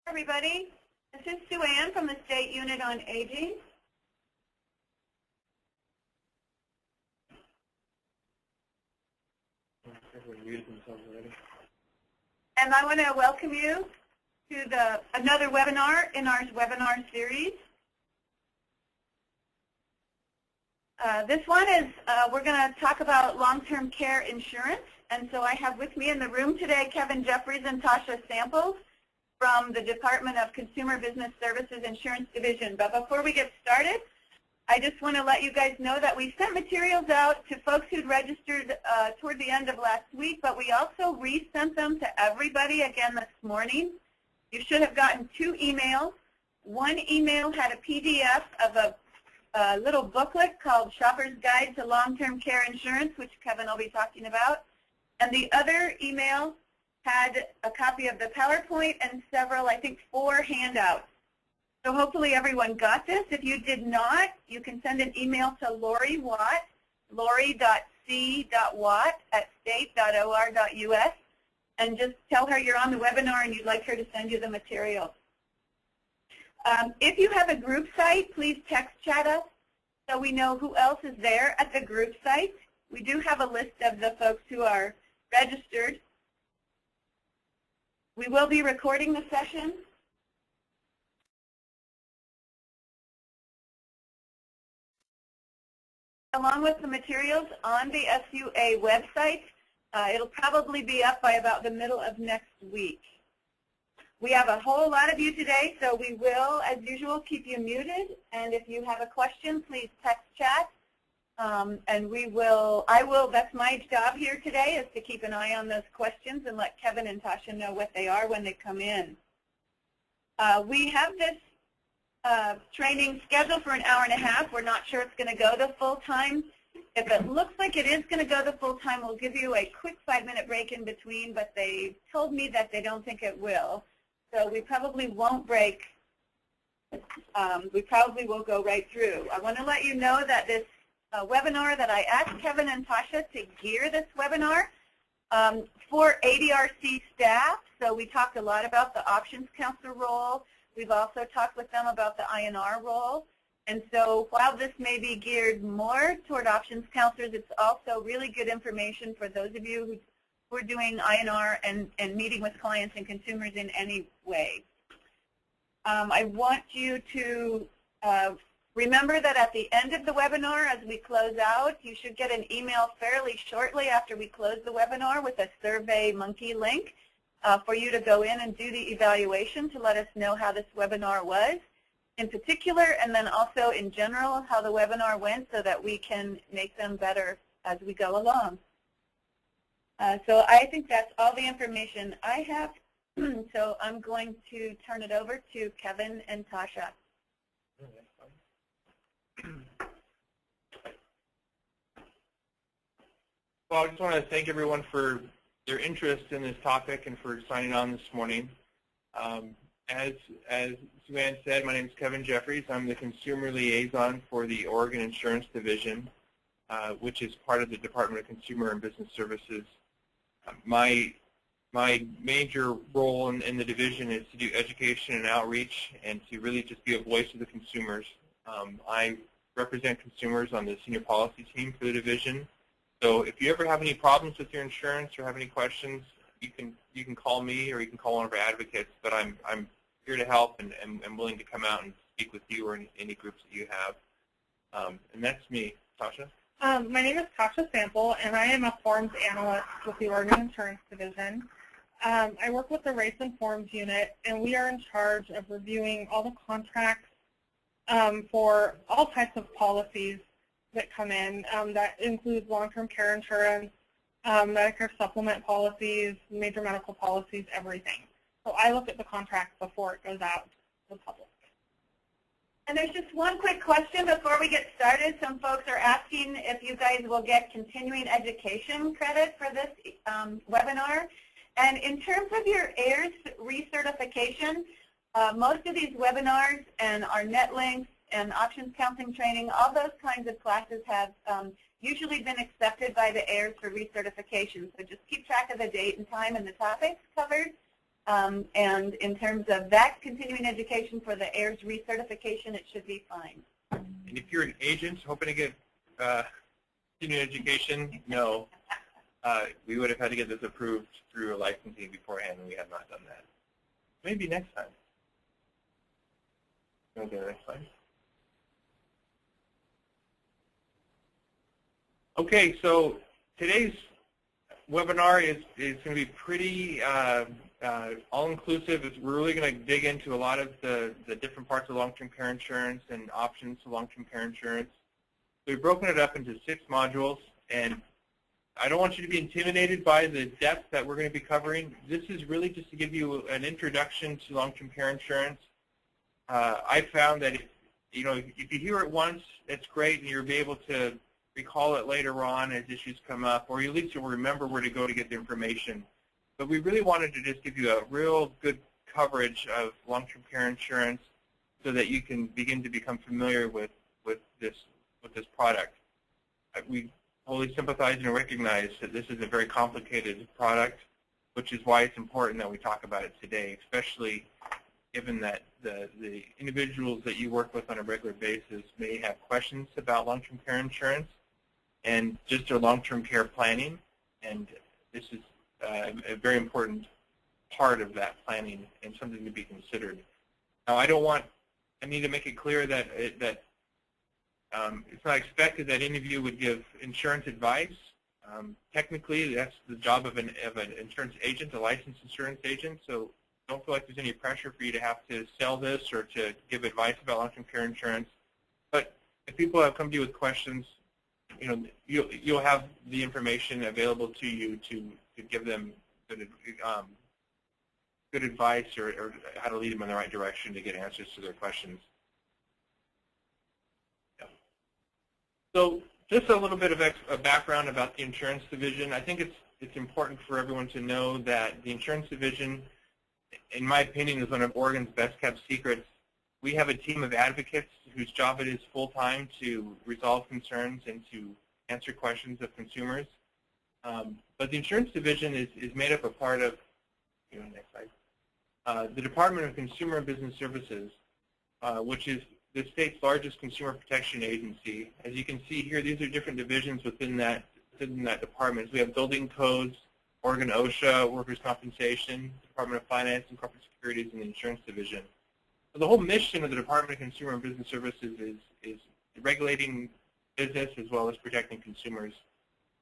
Everybody, this is Sue Ann from the State Unit on Aging. And I want to welcome you to another webinar in our webinar series. This one is, we're going to talk about long-term care insurance. And so I have with me in the room today Kevin Jeffries and Tasha Samples from the Department of Consumer Business Services Insurance Division. But before we get started, I just want to let you guys know that we sent materials out to folks who'd registered toward the end of last week, but we also resent them to everybody again this morning. You should have gotten 2 emails. One email had a PDF of a little booklet called Shopper's Guide to Long-Term Care Insurance, which Kevin will be talking about. And the other email had a copy of the PowerPoint and several, I think 4 handouts. So hopefully everyone got this. If you did not, you can send an email to Lori Watt, lori.c.watt@state.or.us, and just tell her you're on the webinar and you'd like her to send you the material. If you have a group site, please text chat us so we know who else is there at the group site. We do have a list of the folks who are registered. We will be recording the session. Along with the materials on the SUA website, it'll probably be up by about the middle of next week. We have a whole lot of you today, so we will, as usual, keep you muted. And if you have a question, please text chat. And that's my job here today, is to keep an eye on those questions and let Kevin and Tasha know what they are when they come in. We have this training scheduled for an hour and a half. We're not sure it's going to go the full time. If it looks like it is going to go the full time, we'll give you a quick 5-minute break in between, but they told me that they don't think it will. So we probably won't break. We probably will go right through. I want to let you know that this webinar that I asked Kevin and Tasha to gear this webinar for ADRC staff. So we talked a lot about the options counselor role. We've also talked with them about the INR role. And so while this may be geared more toward options counselors, it's also really good information for those of you who are doing INR and meeting with clients and consumers in any way. I want you to remember that at the end of the webinar, as we close out, you should get an email fairly shortly after we close the webinar with a SurveyMonkey link for you to go in and do the evaluation to let us know how this webinar was in particular, and then also in general how the webinar went so that we can make them better as we go along. So I think that's all the information I have. So I'm going to turn it over to Kevin and Tasha. Well, I just want to thank everyone for their interest in this topic and for signing on this morning. As Sue-Ann said, my name is Kevin Jeffries. I'm the Consumer Liaison for the Oregon Insurance Division, which is part of the Department of Consumer and Business Services. My major role in the division is to do education and outreach and to really just be a voice of the consumers. I represent consumers on the senior policy team for the division. So if you ever have any problems with your insurance or have any questions, you can call me or you can call one of our advocates. But I'm here to help and willing to come out and speak with you or any groups that you have. And that's me. Tasha? My name is Tasha Sample, and I am a forms analyst with the Oregon Insurance Division. I work with the Race and Forms Unit, and we are in charge of reviewing all the contracts for all types of policies that come in. That includes long-term care insurance, Medicare supplement policies, major medical policies, everything. So I look at the contract before it goes out to the public. And there's just one quick question before we get started. Some folks are asking if you guys will get continuing education credit for this webinar. And in terms of your AIRS recertification, most of these webinars and our net links and options counseling training, all those kinds of classes have usually been accepted by the AIRS for recertification. So just keep track of the date and time and the topics covered. And in terms of that continuing education for the heirs recertification, it should be fine. And if you're an agent hoping to get continuing education, no. We would have had to get this approved through a licensing beforehand, and we have not done that. Maybe next time. Okay, next slide. Okay, so today's webinar is going to be pretty all-inclusive. We're really going to dig into a lot of the different parts of long-term care insurance and options to long-term care insurance. So we've broken it up into 6 modules, and I don't want you to be intimidated by the depth that we're going to be covering. This is really just to give you an introduction to long-term care insurance. I found that if you hear it once, it's great, and you'll be able to recall it later on as issues come up, or at least you'll remember where to go to get the information. But we really wanted to just give you a real good coverage of long-term care insurance so that you can begin to become familiar with this product. We wholly sympathize and recognize that this is a very complicated product, which is why it's important that we talk about it today, especially given that the individuals that you work with on a regular basis may have questions about long-term care insurance and just their long-term care planning, and this is a very important part of that planning and something to be considered. Now, I need to make it clear that it's not expected that any of you would give insurance advice. Technically, that's the job of an insurance agent, a licensed insurance agent, so don't feel like there's any pressure for you to have to sell this or to give advice about long-term care insurance. But if people have come to you with questions, you'll have the information available to you to give them good advice or how to lead them in the right direction to get answers to their questions. Yeah. So just a little bit of a background about the insurance division. I think it's important for everyone to know that the insurance division, in my opinion, is one of Oregon's best-kept secrets. We have a team of advocates whose job it is full-time to resolve concerns and to answer questions of consumers. But the insurance division is made up of part of, next slide, the Department of Consumer and Business Services, which is the state's largest consumer protection agency. As you can see here, these are different divisions within that department. So we have building codes, Oregon OSHA, workers' compensation, Department of Finance and Corporate Securities, and the insurance division. So the whole mission of the Department of Consumer and Business Services is regulating business as well as protecting consumers.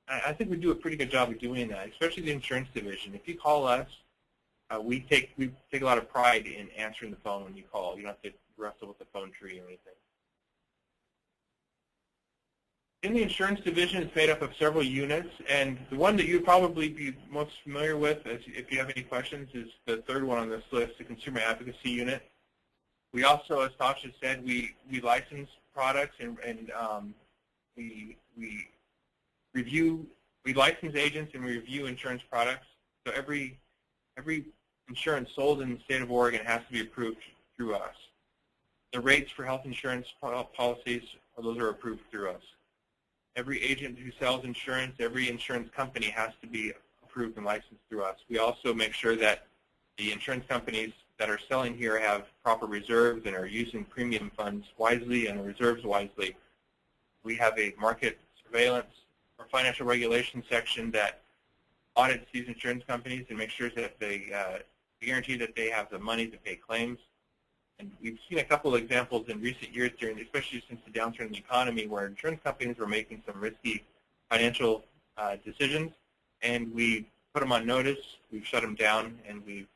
I think we do a pretty good job of doing that, especially the insurance division. If you call us, we take a lot of pride in answering the phone when you call. You don't have to wrestle with the phone tree or anything. In the insurance division, it's made up of several units, and the one that you'd probably be most familiar with, if you have any questions, is the third one on this list, the Consumer Advocacy Unit. We also, as Tasha said, we license products and we license agents and we review insurance products. So every insurance sold in the state of Oregon has to be approved through us. The rates for health insurance policies, those are approved through us. Every agent who sells insurance, every insurance company has to be approved and licensed through us. We also make sure that the insurance companies that are selling here have proper reserves and are using premium funds wisely and reserves wisely. We have a market surveillance or financial regulation section that audits these insurance companies and makes sure that they guarantee that they have the money to pay claims. And we've seen a couple of examples in recent years, especially since the downturn in the economy, where insurance companies were making some risky financial decisions, and we put them on notice, we've shut them down, and we've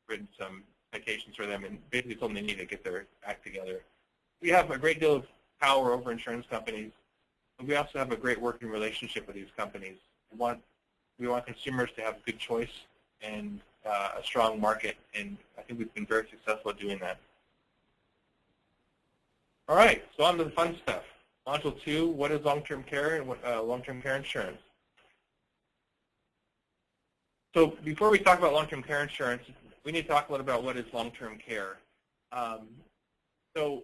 written some citations for them and basically told them they need to get their act together. We have a great deal of power over insurance companies, but we also have a great working relationship with these companies. We want consumers to have a good choice and a strong market, and I think we've been very successful at doing that. All right, so on to the fun stuff. Module 2, what is long-term care and long-term care insurance? So before we talk about long-term care insurance, we need to talk a little about what is long-term care. So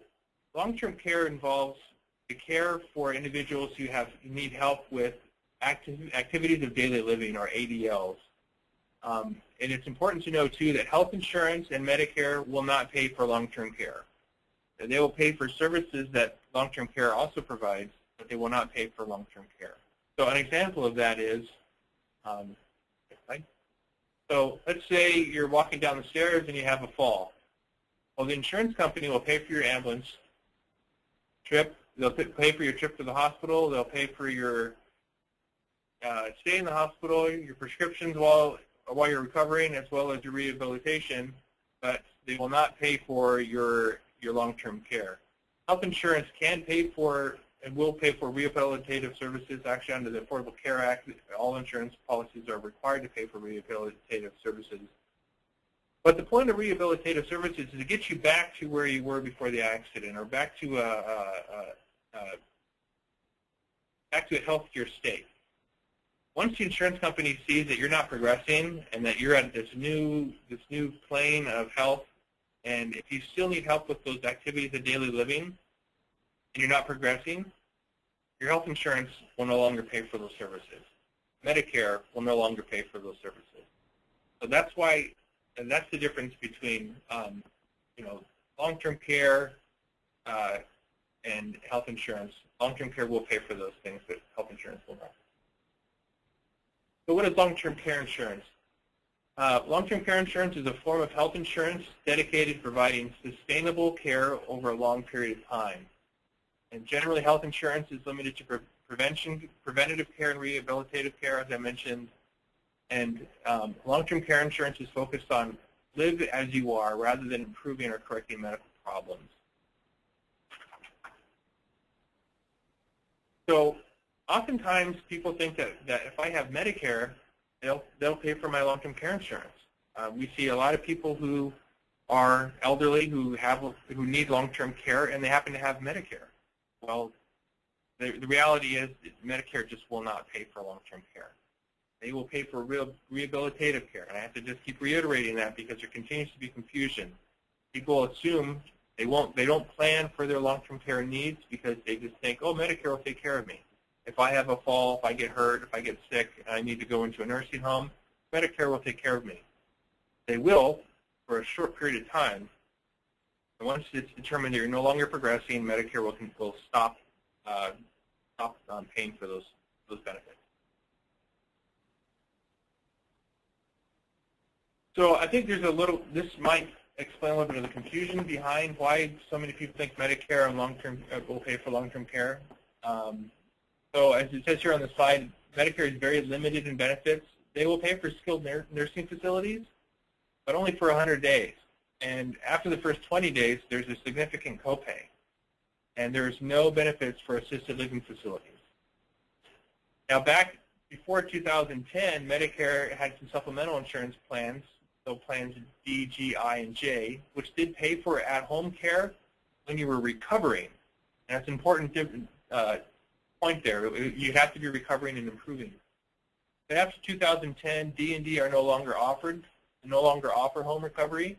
long-term care involves the care for individuals who need help with activities of daily living, or ADLs. And it's important to know, too, that health insurance and Medicare will not pay for long-term care. They will pay for services that long-term care also provides, but they will not pay for long-term care. So an example of that is, so let's say you're walking down the stairs and you have a fall. Well, the insurance company will pay for your ambulance trip. They'll pay for your trip to the hospital. They'll pay for your stay in the hospital, your prescriptions while you're recovering, as well as your rehabilitation, but they will not pay for your long-term care. Health insurance can pay for and will pay for rehabilitative services. Actually, under the Affordable Care Act, all insurance policies are required to pay for rehabilitative services. But the point of rehabilitative services is to get you back to where you were before the accident, or back to a healthier state. Once the insurance company sees that you're not progressing and that you're at this new plane of health, and if you still need help with those activities of daily living and you're not progressing, your health insurance will no longer pay for those services. Medicare will no longer pay for those services. So that's why, and that's the difference between long-term care and health insurance. Long-term care will pay for those things, but health insurance will not. So what is long-term care insurance? Long-term care insurance is a form of health insurance dedicated to providing sustainable care over a long period of time. And generally, health insurance is limited to preventative care and rehabilitative care, as I mentioned. And long-term care insurance is focused on live as you are rather than improving or correcting medical problems. So oftentimes, people think that if I have Medicare, they'll pay for my long-term care insurance. We see a lot of people who are elderly who need long-term care, and they happen to have Medicare. Well, the reality is that Medicare just will not pay for long-term care. They will pay for rehabilitative care, and I have to just keep reiterating that because there continues to be confusion. People assume they don't plan for their long-term care needs because they just think, oh, Medicare will take care of me. If I have a fall, if I get hurt, if I get sick, and I need to go into a nursing home, Medicare will take care of me. They will for a short period of time. And once it's determined that you're no longer progressing, Medicare will stop paying for those benefits. So I think this might explain a little bit of the confusion behind why so many people think Medicare and long-term will pay for long-term care. So as it says here on the slide, Medicare is very limited in benefits. They will pay for skilled nursing facilities, but only for 100 days. And after the first 20 days, there's a significant copay. And there's no benefits for assisted living facilities. Now back before 2010, Medicare had some supplemental insurance plans, so plans D, G, I, and J, which did pay for at-home care when you were recovering. And that's an important point there. You have to be recovering and improving. But after 2010, D and D are no longer offered, no longer offer home recovery,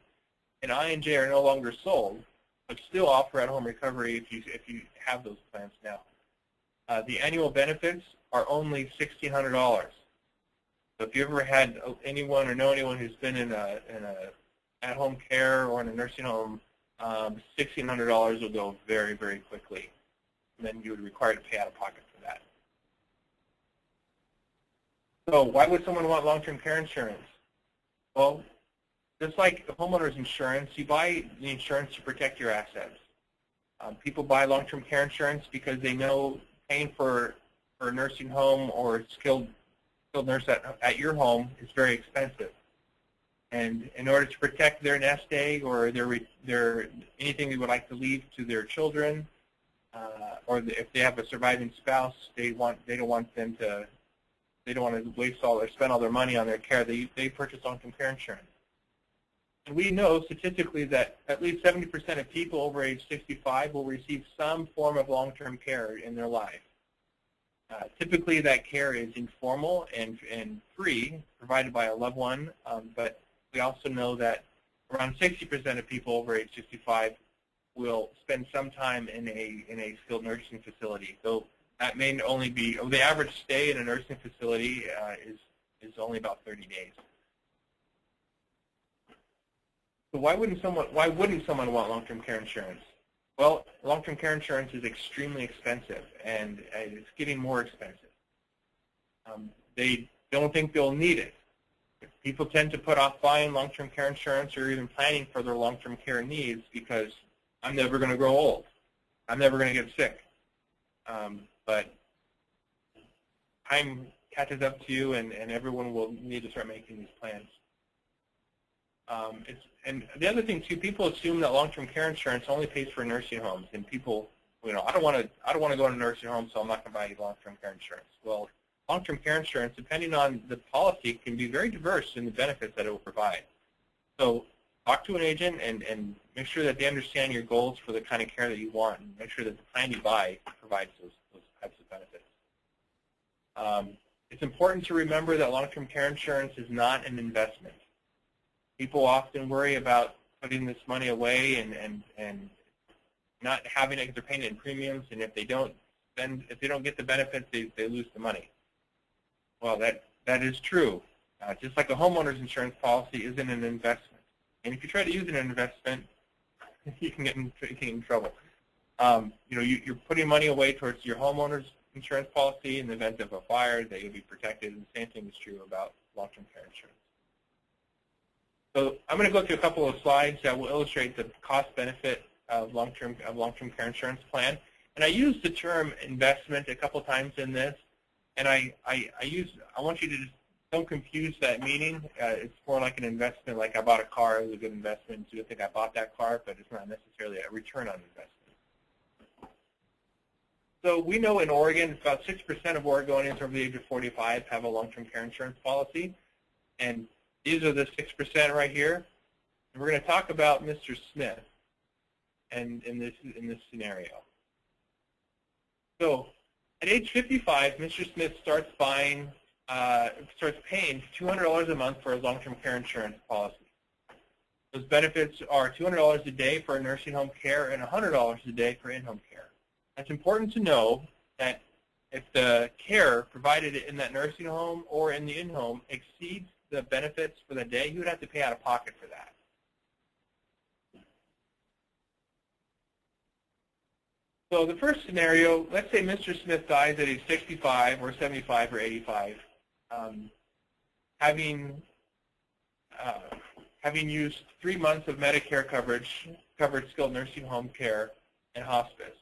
and I and J are no longer sold, but still offer at-home recovery if you have those plans now. The annual benefits are only $1,600. So if you ever had anyone or know anyone who's been in a at-home care or in a nursing home, $1,600 will go very, very quickly. And then you would be required to pay out of pocket for that. So why would someone want long-term care insurance? Well, just like homeowner's insurance, you buy the insurance to protect your assets. People buy long-term care insurance because they know paying for a nursing home or skilled nurse at your home is very expensive. And in order to protect their nest egg or their anything they would like to leave to their children, or if they have a surviving spouse, they don't want to waste spend all their money on their care. They purchase long-term care insurance. And we know statistically that at least 70% of people over age 65 will receive some form of long-term care in their life. Typically, that care is informal and free, provided by a loved one, but we also know that around 60% of people over age 65 will spend some time in a skilled nursing facility. So that may only be, the average stay in a nursing facility is only about 30 days. So why wouldn't someone want long-term care insurance? Well, long-term care insurance is extremely expensive, and it's getting more expensive. They don't think they'll need it. People tend to put off buying long-term care insurance or even planning for their long-term care needs because I'm never going to grow old. I'm never going to get sick. But time catches up to you, and everyone will need to start making these plans. And the other thing too, people assume that long-term care insurance only pays for nursing homes, and people, I don't want to go to a nursing home, so I'm not going to buy long-term care insurance. Well, long-term care insurance, depending on the policy, can be very diverse in the benefits that it will provide. So talk to an agent and make sure that they understand your goals for the kind of care that you want, and make sure that the plan you buy provides those types of benefits. It's important to remember that long-term care insurance is not an investment. People often worry about putting this money away and not having it because they're paying it in premiums, and if they don't get the benefits, they lose the money. Well, that is true. Just like a homeowner's insurance policy isn't an investment, and if you try to use it in an investment, you can get in trouble. You're putting money away towards your homeowner's insurance policy in the event of a fire, that you'll be protected, and the same thing is true about long-term care insurance. So I'm going to go through a couple of slides that will illustrate the cost-benefit of long-term care insurance plan. And I use the term investment a couple times in this, and I want you to just don't confuse that meaning. It's more like an investment, like I bought a car, it was a good investment. So you think I bought that car, but it's not necessarily a return on investment. So we know in Oregon, about 6% of Oregonians over the age of 45 have a long-term care insurance policy, and these are the 6% right here. And we're going to talk about Mr. Smith and in this scenario. So at age 55, Mr. Smith starts paying $200 a month for his long-term care insurance policy. Those benefits are $200 a day for nursing home care and $100 a day for in-home care. It's important to know that if the care provided in that nursing home or in the in-home exceeds the benefits for the day, you would have to pay out of pocket for that. So the first scenario, let's say Mr. Smith dies at age 65 or 75 or 85, having used 3 months of Medicare covered skilled nursing home care and hospice.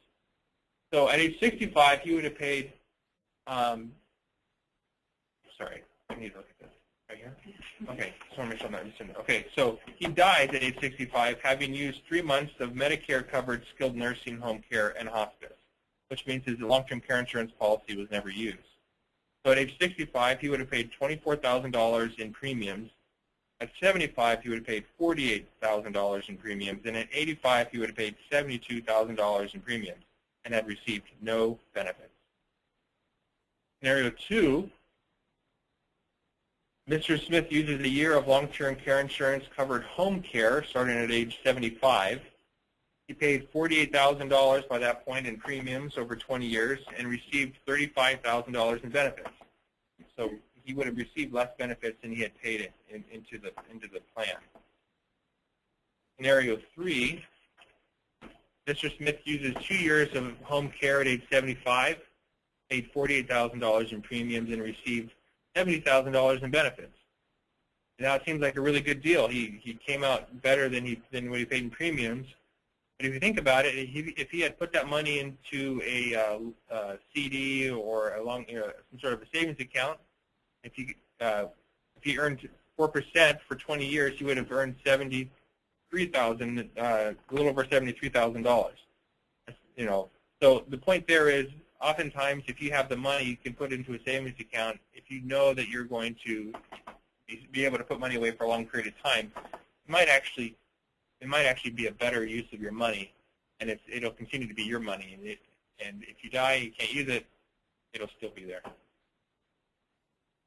So at age 65, he would have paid, sorry, I need to look at this right here. Okay, just want to make sure I'm not missing it. Okay, so he dies at age 65 having used 3 months of Medicare covered skilled nursing home care and hospice, which means his long-term care insurance policy was never used. So at age 65, he would have paid $24,000 in premiums. At 75, he would have paid $48,000 in premiums, and at 85, he would have paid $72,000 in premiums and had received no benefits. Scenario 2, Mr. Smith uses a year of long-term care insurance covered home care starting at age 75. He paid $48,000 by that point in premiums over 20 years and received $35,000 in benefits. So he would have received less benefits than he had paid into the plan. Scenario 3, Mr. Smith uses 2 years of home care at age 75, paid $48,000 in premiums, and received $70,000 in benefits. Now it seems like a really good deal. He came out better than what he paid in premiums. But if you think about it, if he had put that money into a CD or some sort of a savings account, if he earned 4% for 20 years, he would have earned a little over $73,000. So the point there is, oftentimes, if you have the money, you can put it into a savings account. If you know that you're going to be able to put money away for a long period of time, it might actually be a better use of your money, and it'll continue to be your money. And if you die, you can't use it, it'll still be there.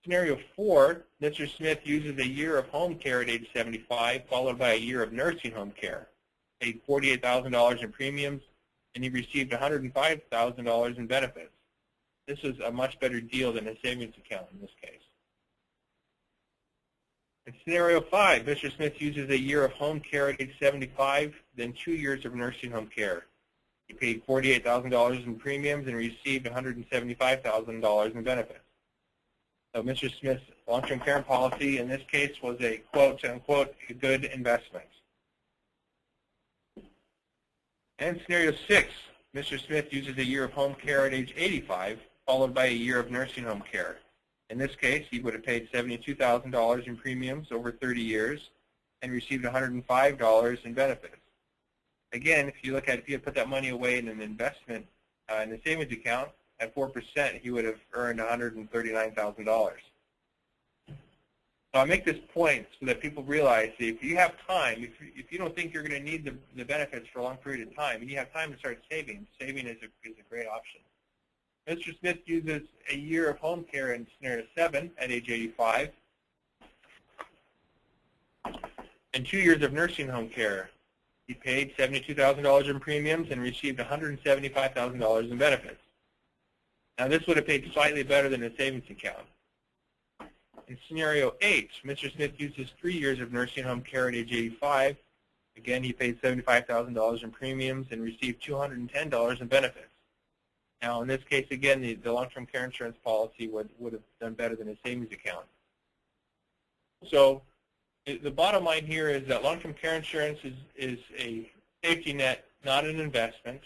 Scenario 4, Mr. Smith uses a year of home care at age 75, followed by a year of nursing home care. Paid $48,000 in premiums, and he received $105,000 in benefits. This is a much better deal than a savings account in this case. In scenario 5, Mr. Smith uses a year of home care at age 75, then 2 years of nursing home care. He paid $48,000 in premiums and received $175,000 in benefits. So Mr. Smith's long-term care policy in this case was a quote-unquote good investment. And scenario 6, Mr. Smith uses a year of home care at age 85, followed by a year of nursing home care. In this case, he would have paid $72,000 in premiums over 30 years and received $105 in benefits. Again, if you put that money away in an investment in the savings account at 4%, he would have earned $139,000. So I make this point so that people realize that if you have time, if you don't think you're going to need the benefits for a long period of time, and you have time to start saving, saving is a great option. Mr. Smith uses a year of home care in scenario 7 at age 85, and 2 years of nursing home care. He paid $72,000 in premiums and received $175,000 in benefits. Now this would have paid slightly better than a savings account. In scenario 8, Mr. Smith uses 3 years of nursing home care at age 85. Again, he paid $75,000 in premiums and received $210 in benefits. Now, in this case, again, the long-term care insurance policy would have done better than a savings account. So the bottom line here is that long-term care insurance is a safety net, not an investment.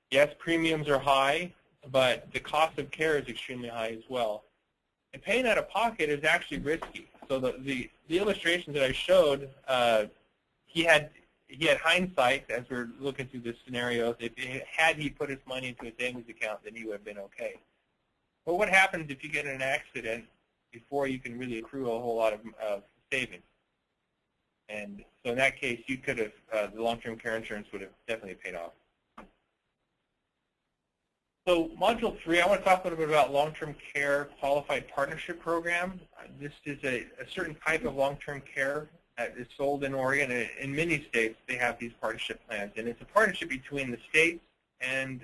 Yes, premiums are high, but the cost of care is extremely high as well. And paying out of pocket is actually risky. So the illustration that I showed, he had hindsight as we're looking through this scenario. Had he put his money into a savings account, then he would have been okay. But what happens if you get in an accident before you can really accrue a whole lot of savings? And so in that case, you could have the long-term care insurance would have definitely paid off. So module 3, I want to talk a little bit about long-term care qualified partnership program. This is a certain type of long-term care that is sold in Oregon. In many states, they have these partnership plans, and it's a partnership between the states and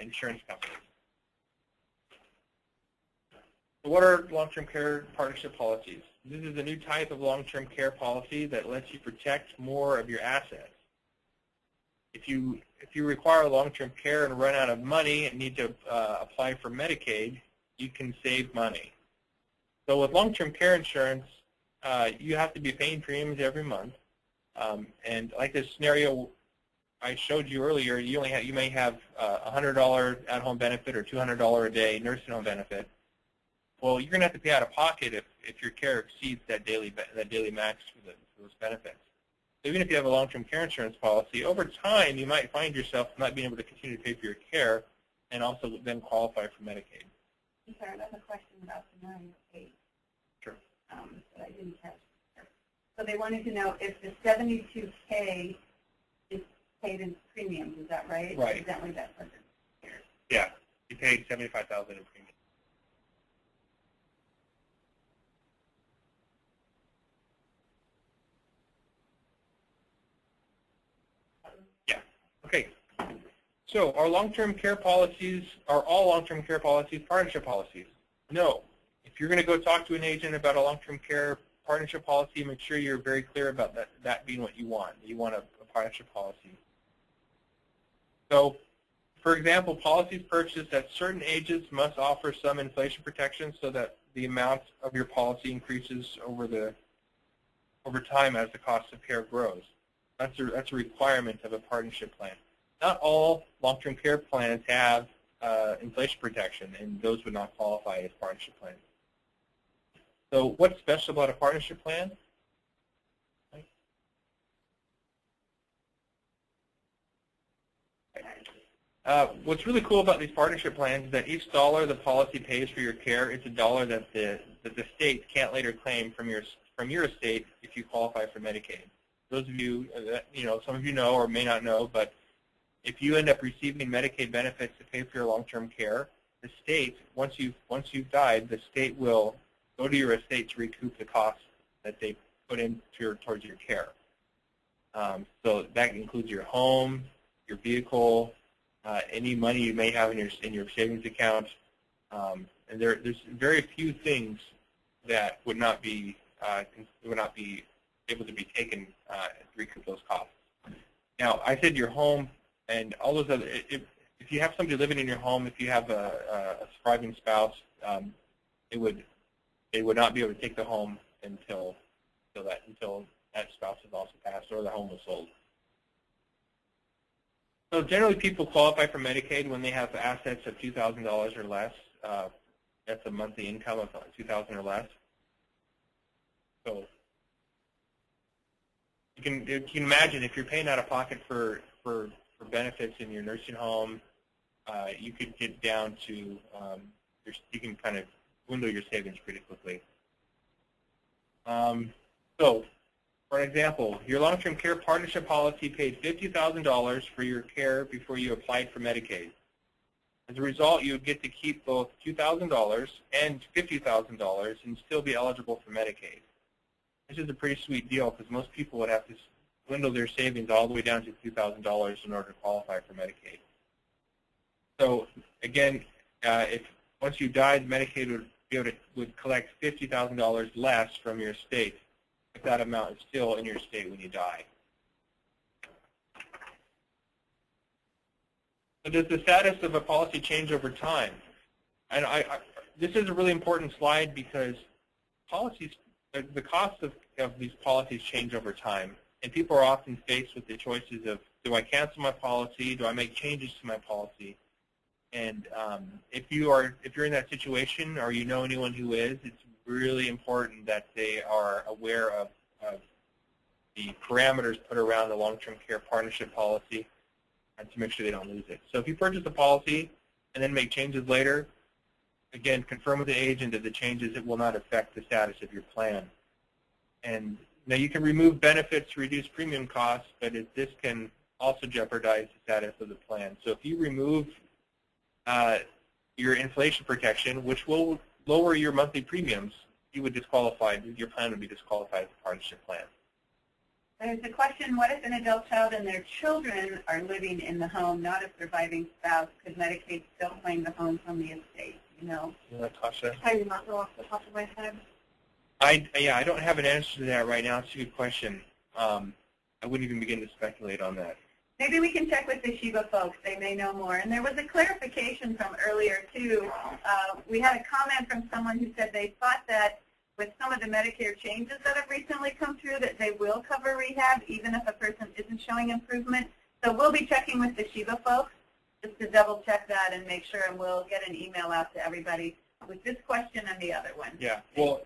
insurance companies. So what are long-term care partnership policies? This is a new type of long-term care policy that lets you protect more of your assets. If you require long-term care and run out of money and need to apply for Medicaid, you can save money. So with long-term care insurance, you have to be paying premiums every month. And like this scenario I showed you earlier, you may have a $100 at-home benefit or $200 a day nursing home benefit. Well, you're going to have to pay out of pocket if your care exceeds that daily max for those benefits. So even if you have a long-term care insurance policy, over time you might find yourself not being able to continue to pay for your care and also then qualify for Medicaid. Sorry, I have a question about scenario 8. Sure. That I didn't catch. So they wanted to know if the $72K is paid in premiums. Is that right? Right. Evidently that's what it is. Yeah, you paid $75,000 in premiums. Yeah. Okay. So are long-term care policies, are all long-term care policies partnership policies? No. If you're going to go talk to an agent about a long-term care partnership policy, make sure you're very clear about that being what you want. You want a partnership policy. So, for example, policies purchased at certain ages must offer some inflation protection so that the amount of your policy increases over time as the cost of care grows. That's a requirement of a partnership plan. Not all long-term care plans have inflation protection, and those would not qualify as partnership plans. So what's special about a partnership plan? What's really cool about these partnership plans is that each dollar the policy pays for your care, it's a dollar that the state can't later claim from your estate if you qualify for Medicaid. Those of you, some of you know or may not know, but if you end up receiving Medicaid benefits to pay for your long-term care, the state, once you've died, the state will go to your estate to recoup the costs that they put in towards your care. So that includes your home, your vehicle, any money you may have in your savings account, and there's very few things that would not be able to be taken to recoup those costs. Now, I said your home and all those other. If you have somebody living in your home, if you have a surviving spouse, they would not be able to take the home until that spouse has also passed or the home was sold. So generally, people qualify for Medicaid when they have assets of $2,000 or less. That's a monthly income of $2,000 or less. So you can imagine if you're paying out of pocket for benefits in your nursing home, you could get down to you can kind of dwindle your savings pretty quickly. So, for example, your long-term care partnership policy paid $50,000 for your care before you applied for Medicaid. As a result, you would get to keep both $2,000 and $50,000 and still be eligible for Medicaid. This is a pretty sweet deal because most people would have to dwindle their savings all the way down to $2,000 in order to qualify for Medicaid. So again, if once you died, Medicaid would collect $50,000 less from your estate if that amount is still in your estate when you die. So does the status of a policy change over time? And this is a really important slide because policies, the cost of these policies change over time, and people are often faced with the choices of, do I cancel my policy? Do I make changes to my policy? And if you're in that situation or you know anyone who is, it's really important that they are aware of the parameters put around the long-term care partnership policy and to make sure they don't lose it. So if you purchase a policy and then make changes later, again, confirm with the agent that the changes will not affect the status of your plan. And now you can remove benefits to reduce premium costs, but this can also jeopardize the status of the plan. So if you remove your inflation protection, which will lower your monthly premiums, you would disqualify, your plan would be disqualified as a partnership plan. There's a question, what if an adult child and their children are living in the home, not a surviving spouse? Could Medicaid still claim the home from the estate? You know? Natasha? I do not know off the top of my head. Yeah, I don't have an answer to that right now. It's a good question. I wouldn't even begin to speculate on that. Maybe we can check with the Sheba folks. They may know more. And there was a clarification from earlier, too. We had a comment from someone who said they thought that with some of the Medicare changes that have recently come through, that they will cover rehab even if a person isn't showing improvement. So we'll be checking with the Sheba folks just to double check that and make sure, and we'll get an email out to everybody with this question and the other one. Yeah, well,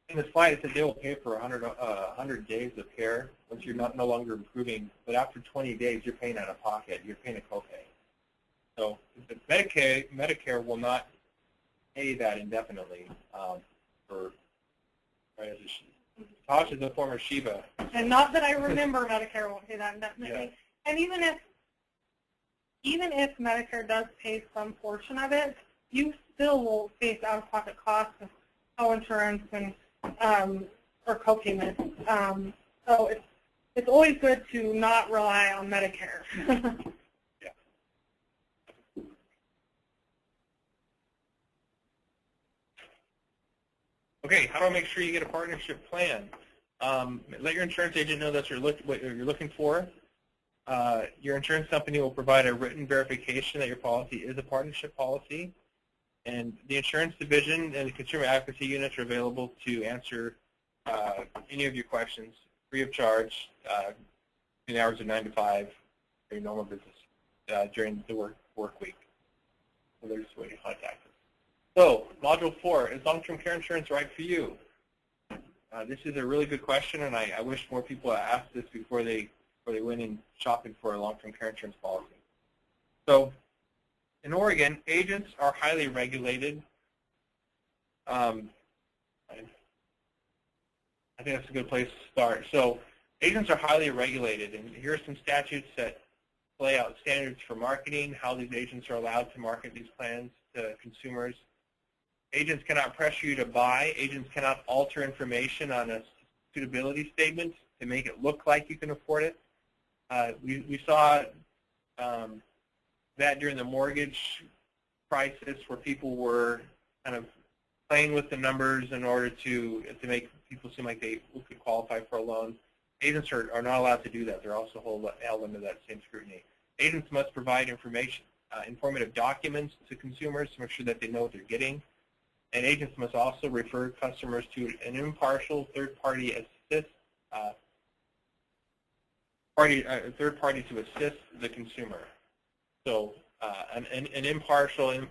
in the slide it said they will pay for 100 days of care once you're no longer improving, but after 20 days you're paying out of pocket, you're paying a copay. So the Medicare will not pay that indefinitely Tosh is a former Sheba. And not that I remember Medicare won't pay that indefinitely. Yeah. And even if Medicare does pay some portion of it, you still will face out-of-pocket costs of co-insurance and or co-payments. So it's always good to not rely on Medicare. Yeah. Okay, how do I make sure you get a partnership plan? Let your insurance agent know that's what you're looking for. Your insurance company will provide a written verification that your policy is a partnership policy. And the insurance division and the consumer advocacy units are available to answer any of your questions free of charge in the hours of 9 to 5 during normal business during the work week. So there's a way to contact us. So Module 4, is long-term care insurance right for you? This is a really good question, and I wish more people asked this before they went in shopping for a long-term care insurance policy. So in Oregon, agents are highly regulated. I think that's a good place to start. So agents are highly regulated, and here are some statutes that lay out standards for marketing, how these agents are allowed to market these plans to consumers. Agents cannot pressure you to buy. Agents cannot alter information on a suitability statement to make it look like you can afford it. We saw that during the mortgage crisis where people were kind of playing with the numbers in order to make people seem like they could qualify for a loan. Agents are not allowed to do that. They're also held under that same scrutiny. Agents must provide informative documents to consumers to make sure that they know what they're getting. And agents must also refer customers to an impartial third-party to assist the consumer. So an impartial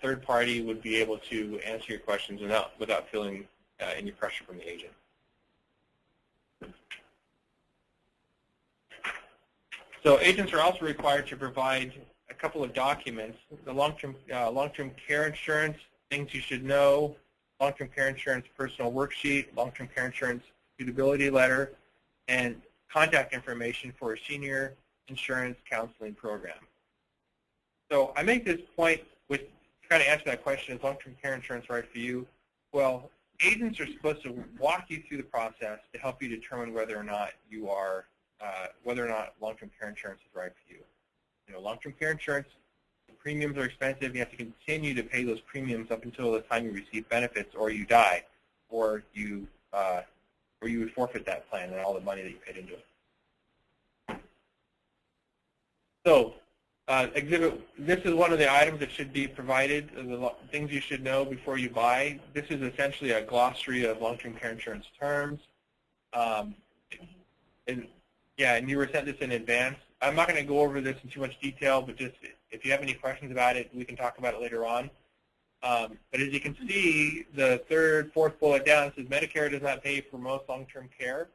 third party would be able to answer your questions without feeling any pressure from the agent. So agents are also required to provide a couple of documents: the long-term care insurance, things you should know, long-term care insurance personal worksheet, long-term care insurance suitability letter, and contact information for a senior insurance counseling program. So I make this point with trying to answer that question: is long-term care insurance right for you? Well, agents are supposed to walk you through the process to help you determine whether or not long-term care insurance is right for you. You know, long-term care insurance, the premiums are expensive. You have to continue to pay those premiums up until the time you receive benefits, or you die, or you would forfeit that plan and all the money that you paid into it. So, this is one of the items that should be provided, the things you should know before you buy. This is essentially a glossary of long-term care insurance terms. And you were sent this in advance. I'm not going to go over this in too much detail, but just if you have any questions about it, we can talk about it later on. But as you can see, the fourth bullet down says Medicare does not pay for most long-term care.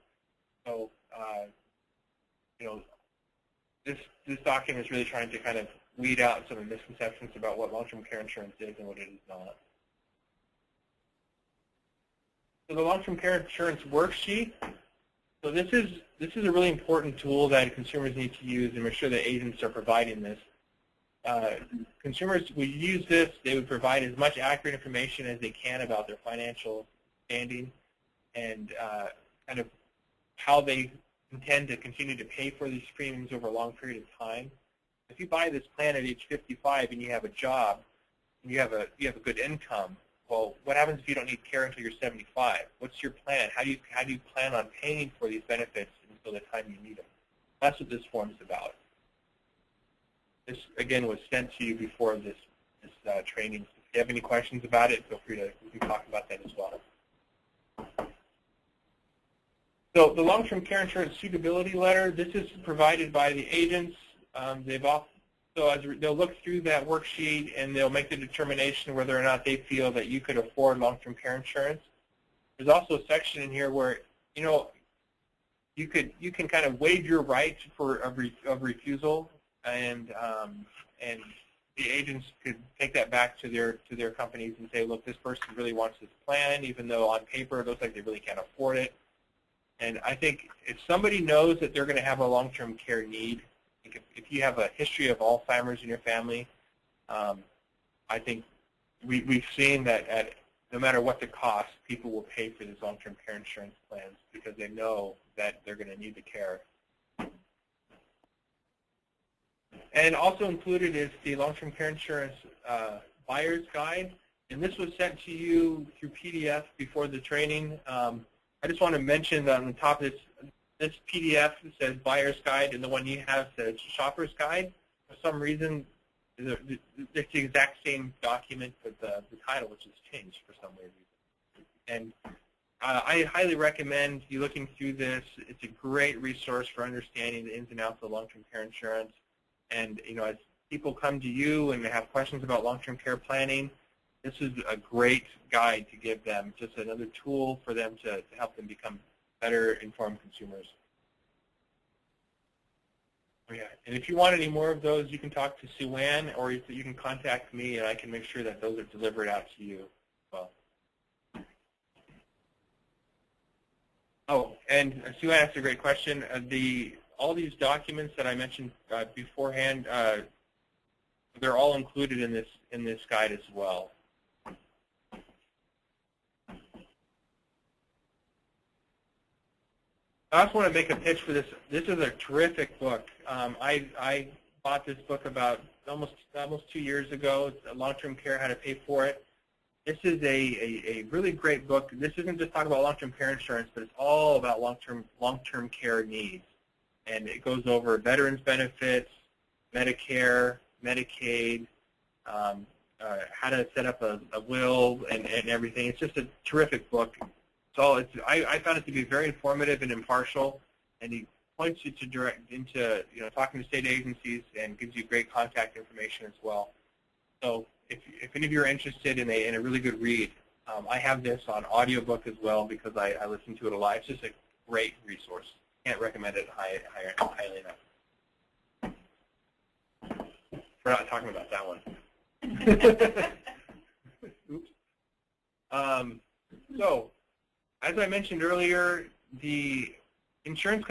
So, you know, this document is really trying to kind of weed out some of the misconceptions about what long-term care insurance is and what it is not. So the long-term care insurance worksheet. So this is a really important tool that consumers need to use and make sure that agents are providing this. Consumers would use this. They would provide as much accurate information as they can about their financial standing and kind of how they intend to continue to pay for these premiums over a long period of time. If you buy this plan at age 55 and you have a job and you have a good income, well, what happens if you don't need care until you're 75? What's your plan? How do you plan on paying for these benefits until the time you need them? That's what this form is about. This again was sent to you before this training. If you have any questions about it, feel free to talk about that as well. So the long-term care insurance suitability letter, this is provided by the agents. They'll look through that worksheet and they'll make the determination whether or not they feel that you could afford long-term care insurance. There's also a section in here where, you know, you can kind of waive your right for of refusal, and the agents could take that back to their companies and say, look, this person really wants this plan, even though on paper it looks like they really can't afford it. And I think if somebody knows that they're going to have a long-term care need, if you have a history of Alzheimer's in your family, I think we've seen that no matter what the cost, people will pay for these long-term care insurance plans because they know that they're going to need the care. And also included is the long-term care insurance buyer's guide, and this was sent to you through PDF before the training. I just want to mention that on the top of this PDF says buyer's guide, and the one you have says shopper's guide. For some reason, it's the exact same document, but the title was just changed for some reason. And I highly recommend you looking through this. It's a great resource for understanding the ins and outs of long-term care insurance. And you know, as people come to you and they have questions about long-term care planning, this is a great guide to give them, just another tool for them to help them become better informed consumers. Oh, yeah. And if you want any more of those, you can talk to Sue Ann, or you can contact me, and I can make sure that those are delivered out to you as well. Oh, and Sue Ann asked a great question. All these documents that I mentioned beforehand, they're all included in this guide as well. I also want to make a pitch for this. This is a terrific book. I bought this book about almost 2 years ago. It's Long-Term Care, How to Pay for It. This is a really great book. This isn't just talking about long-term care insurance, but it's all about long-term care needs. And it goes over veterans benefits, Medicare, Medicaid, how to set up a will and everything. It's just a terrific book. So I found it to be very informative and impartial, and he points you to direct into talking to state agencies and gives you great contact information as well. So if any of you are interested in a really good read, I have this on audiobook as well because I listen to it a lot. It's just a great resource. Can't recommend it highly enough. We're not talking about that one. Oops. So, as I mentioned earlier, the insurance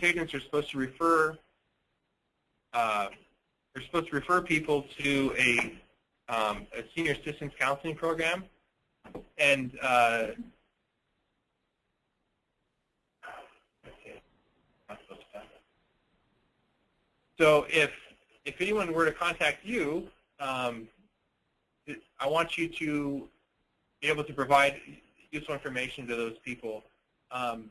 agents are supposed to refer people to a senior assistance counseling program, and so if anyone were to contact you, I want you to be able to provide useful information to those people. And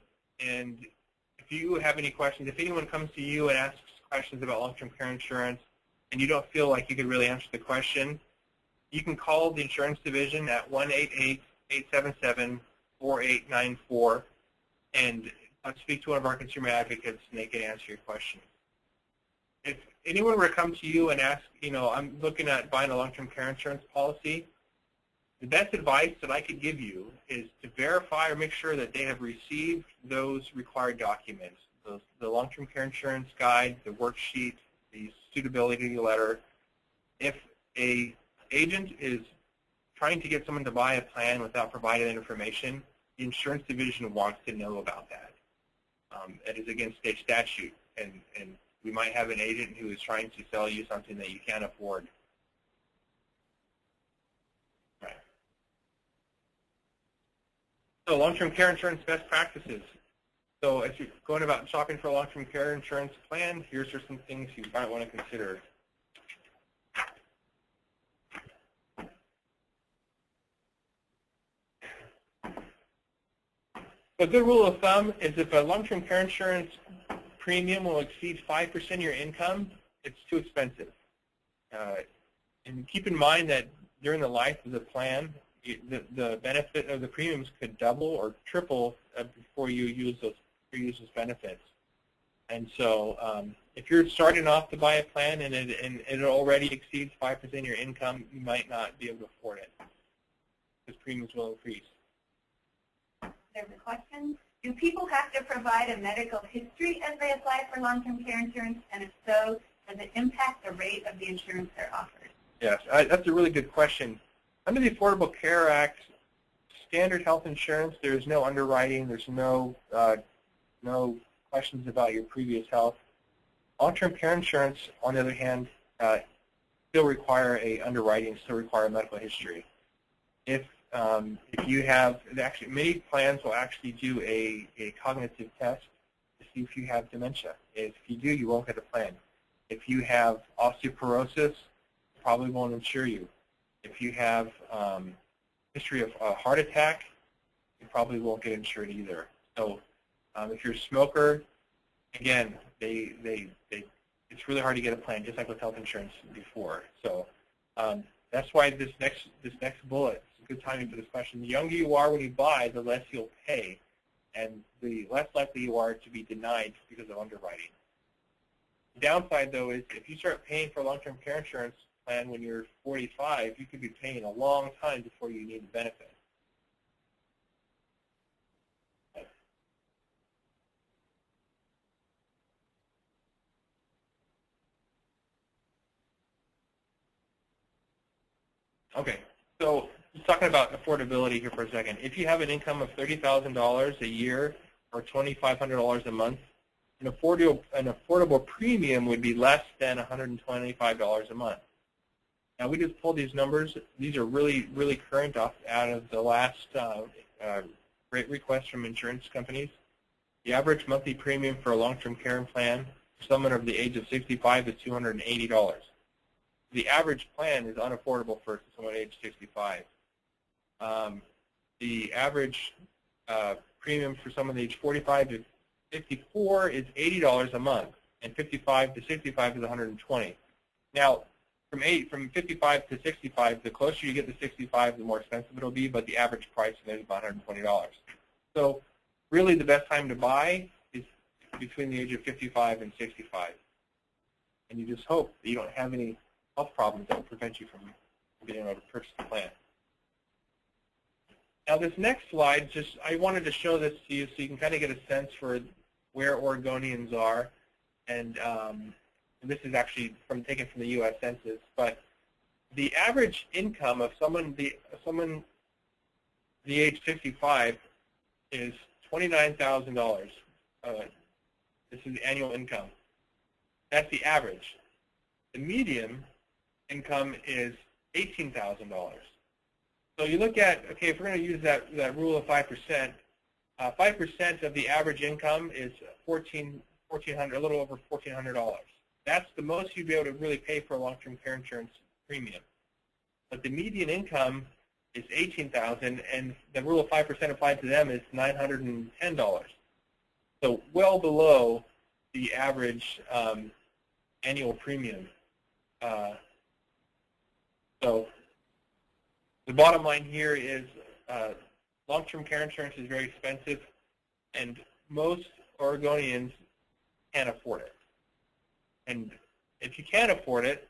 if you have any questions, if anyone comes to you and asks questions about long-term care insurance and you don't feel like you could really answer the question, you can call the insurance division at 1-888-877-4894 and speak to one of our consumer advocates and they can answer your question. If anyone were to come to you and ask, I'm looking at buying a long-term care insurance policy, the best advice that I could give you is to verify or make sure that they have received those required documents, the long-term care insurance guide, the worksheet, the suitability letter. If an agent is trying to get someone to buy a plan without providing that information, the insurance division wants to know about that. It is against state statute, and we might have an agent who is trying to sell you something that you can't afford. Right. So long-term care insurance best practices. So if you're going about shopping for a long-term care insurance plan, here's some things you might want to consider. A good rule of thumb is if a long-term care insurance premium will exceed 5% of your income, it's too expensive. And keep in mind that during the life of the plan, the benefit of the premiums could double or triple before you use those benefits. And so if you're starting off to buy a plan and it already exceeds 5% of your income, you might not be able to afford it because premiums will increase. There's a question. Do people have to provide a medical history as they apply for long-term care insurance? And if so, does it impact the rate of the insurance they're offered? Yes, that's a really good question. Under the Affordable Care Act, standard health insurance, there's no underwriting. There's no questions about your previous health. Long-term care insurance, on the other hand, still require a underwriting, still require a medical history. If you have, actually, many plans will actually do a cognitive test to see if you have dementia. If you do, you won't get a plan. If you have osteoporosis, it probably won't insure you. If you have history of a heart attack, you probably won't get insured either. So if you're a smoker, again, it's really hard to get a plan, just like with health insurance before. So that's why this next bullet is a good timing for this question. The younger you are when you buy, the less you'll pay, and the less likely you are to be denied because of underwriting. The downside, though, is if you start paying for a long-term care insurance plan when you're 45, you could be paying a long time before you need the benefit. Okay, so just talking about affordability here for a second. If you have an income of $30,000 a year or $2,500 a month, an affordable premium would be less than $125 a month. Now, we just pulled these numbers. These are really, really current out of the last rate requests from insurance companies. The average monthly premium for a long-term care plan for someone of the age of 65 is $280. The average plan is unaffordable for someone age 65. The average premium for someone age 45 to 54 is $80 a month, and 55 to 65 is $120. Now, from 55 to 65, the closer you get to 65, the more expensive it'll be, but the average price is about $120. So really the best time to buy is between the age of 55 and 65. And you just hope that you don't have any health problems that will prevent you from being able to purchase the plan. Now this next slide, I wanted to show this to you so you can kind of get a sense for where Oregonians are. And this is actually taken from the U.S. Census. But the average income of someone the age 55 is $29,000. This is the annual income. That's the average. The median income is $18,000. So you look at, okay, if we're going to use that rule of 5%, 5% of the average income is a little over $1,400. That's the most you'd be able to really pay for a long-term care insurance premium. But the median income is $18,000, and the rule of 5% applied to them is $910. So well below the average annual premium. So the bottom line here is long-term care insurance is very expensive, and most Oregonians can't afford it. And if you can't afford it,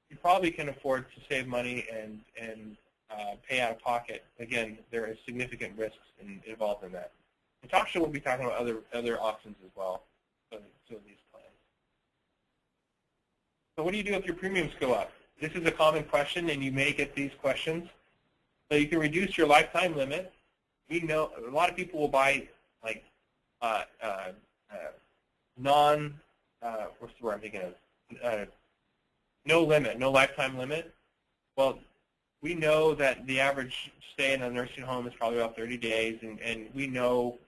you probably can afford to save money and pay out of pocket. Again, there are significant risks involved in that. Natasha will be talking about other options as well for these plans. So what do you do if your premiums go up? This is a common question, and you may get these questions. So you can reduce your lifetime limit. We know a lot of people will buy like what's the word I'm thinking of? No limit, no lifetime limit. Well, we know that the average stay in a nursing home is probably about 30 days, and we know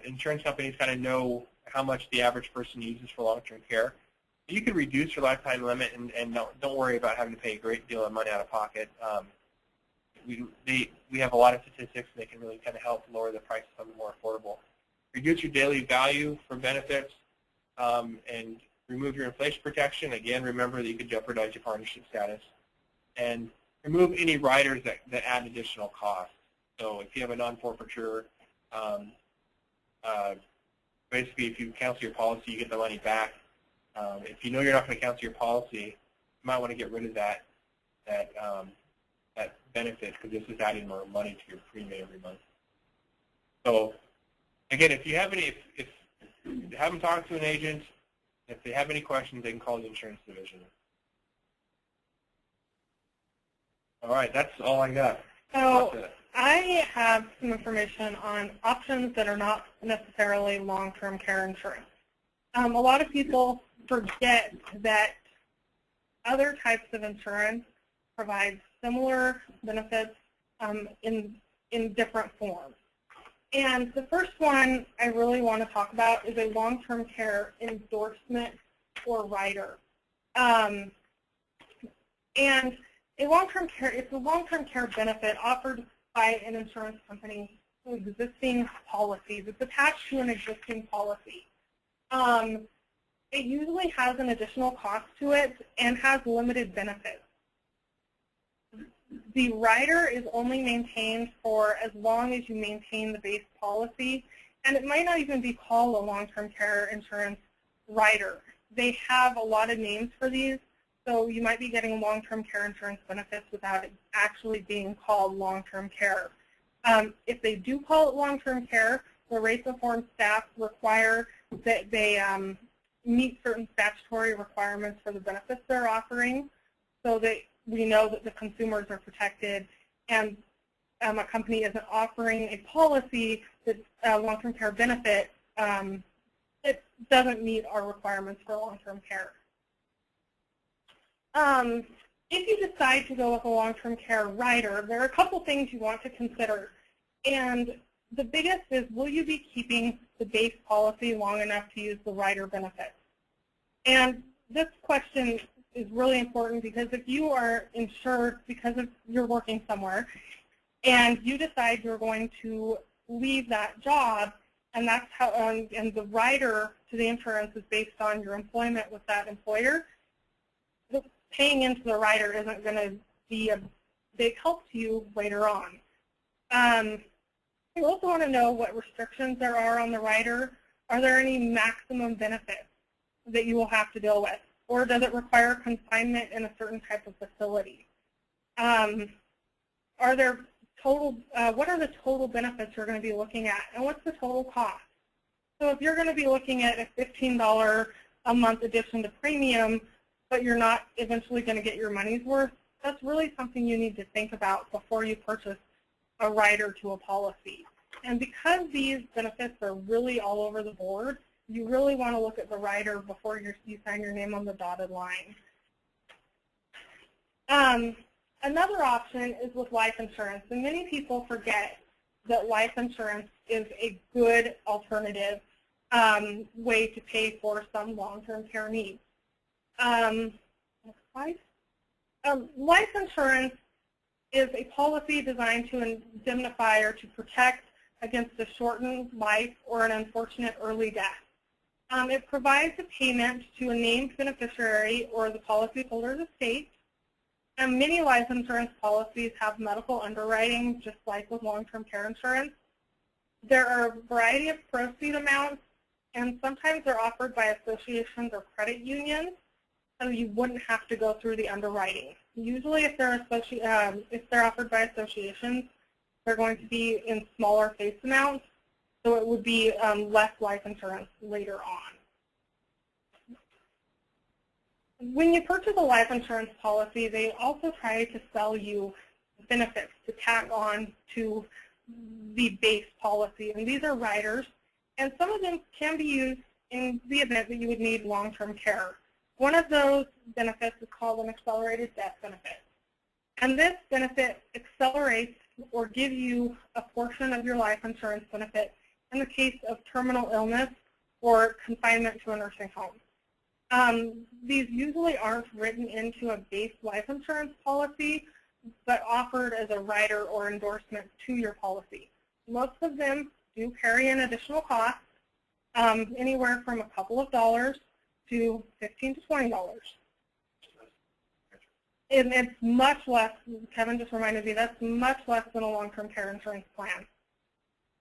insurance companies kind of know how much the average person uses for long-term care. You can reduce your lifetime limit and don't worry about having to pay a great deal of money out of pocket. We have a lot of statistics, and they can really kind of help lower the price of something more affordable. Reduce your daily value for benefits, and remove your inflation protection. Again, remember that you could jeopardize your partnership status. And remove any riders that add additional costs. So if you have a non-forfeiture, basically if you cancel your policy, you get the money back. If you know you're not going to cancel your policy, you might want to get rid of that benefit, because this is adding more money to your premium every month. So again, if you have them talk to an agent. If they have any questions, they can call the insurance division. All right, that's all I got. So I have some information on options that are not necessarily long-term care insurance. A lot of people forget that other types of insurance provide similar benefits in different forms. And the first one I really want to talk about is a long-term care endorsement or rider. And it's a long-term care benefit offered by an insurance company to existing policies. It's attached to an existing policy. It usually has an additional cost to it and has limited benefits. The rider is only maintained for as long as you maintain the base policy, and it might not even be called a long-term care insurance rider. They have a lot of names for these, so you might be getting long-term care insurance benefits without it actually being called long-term care. If they do call it long-term care, the rates and forms staff require that they meet certain statutory requirements for the benefits they're offering, so that we know that the consumers are protected, and a company isn't offering a policy that's a long-term care benefit. It doesn't meet our requirements for long-term care. If you decide to go with a long-term care rider, there are a couple things you want to consider. And the biggest is, will you be keeping the base policy long enough to use the rider benefits? And this question is really important, because if you are insured because you're working somewhere and you decide you're going to leave that job, and that's how, and the rider to the insurance is based on your employment with that employer, paying into the rider isn't going to be a big help to you later on. You also want to know what restrictions there are on the rider. Are there any maximum benefits that you will have to deal with? Or does it require confinement in a certain type of facility? Are there total, what are the total benefits you're going to be looking at? And what's the total cost? So if you're going to be looking at a $15 a month addition to premium, but you're not eventually going to get your money's worth, that's really something you need to think about before you purchase a rider to a policy. And because these benefits are really all over the board, you really want to look at the rider before you sign your name on the dotted line. Another option is with life insurance, and many people forget that life insurance is a good alternative way to pay for some long-term care needs. Next slide. Life insurance is a policy designed to indemnify or to protect against a shortened life or an unfortunate early death. It provides a payment to a named beneficiary or the policyholder's estate. And many life insurance policies have medical underwriting, just like with long-term care insurance. There are a variety of proceed amounts, and sometimes they're offered by associations or credit unions, so you wouldn't have to go through the underwriting. Usually if they're offered by associations, they're going to be in smaller face amounts, so it would be less life insurance later on. When you purchase a life insurance policy, they also try to sell you benefits to tack on to the base policy, and these are riders, and some of them can be used in the event that you would need long-term care. One of those benefits is called an accelerated death benefit, and this benefit accelerates or gives you a portion of your life insurance benefit in the case of terminal illness or confinement to a nursing home. These usually aren't written into a base life insurance policy, but offered as a rider or endorsement to your policy. Most of them do carry an additional cost, anywhere from a couple of dollars to $15 to $20. And it's much less, Kevin just reminded me, that's much less than a long-term care insurance plan.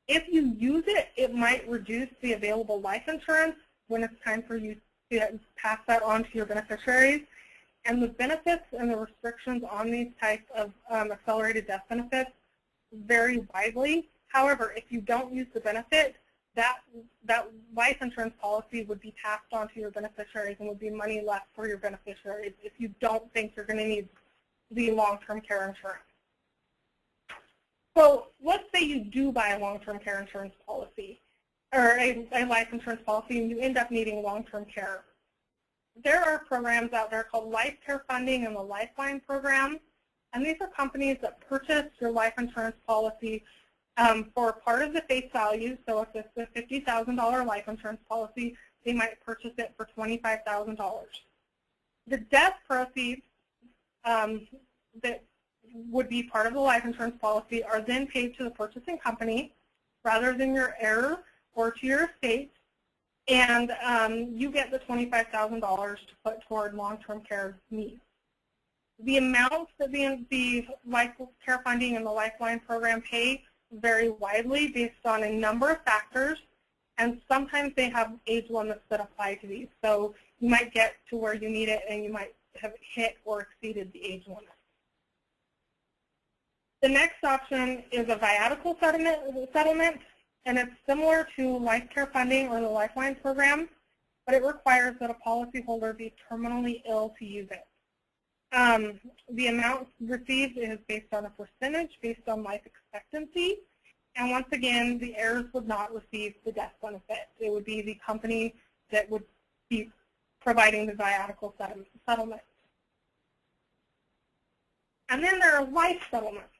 If you use it, it might reduce the available life insurance when it's time for you to pass that on to your beneficiaries. And the benefits and the restrictions on these types of accelerated death benefits vary widely. However, if you don't use the benefit, that life insurance policy would be passed on to your beneficiaries and would be money left for your beneficiaries if you don't think you're going to need the long-term care insurance. So let's say you do buy a long-term care insurance policy, or a life insurance policy, and you end up needing long-term care. There are programs out there called Life Care Funding and the LifeLine program, and these are companies that purchase your life insurance policy for part of the face value. So if it's a $50,000 life insurance policy, they might purchase it for $25,000. The death proceeds that would be part of the life insurance policy are then paid to the purchasing company rather than your heirs or to your estate, and you get the $25,000 to put toward long-term care needs. The amounts that the Life Care Funding and the LifeLine program pay vary widely based on a number of factors, and sometimes they have age limits that apply to these. So you might get to where you need it, and you might have hit or exceeded the age limit. The next option is a Viatical Settlement, and it's similar to Life Care Funding or the LifeLine program, but it requires that a policyholder be terminally ill to use it. The amount received is based on a percentage based on life expectancy, and once again, the heirs would not receive the death benefit. It would be the company that would be providing the Viatical Settlement. And then there are life settlements.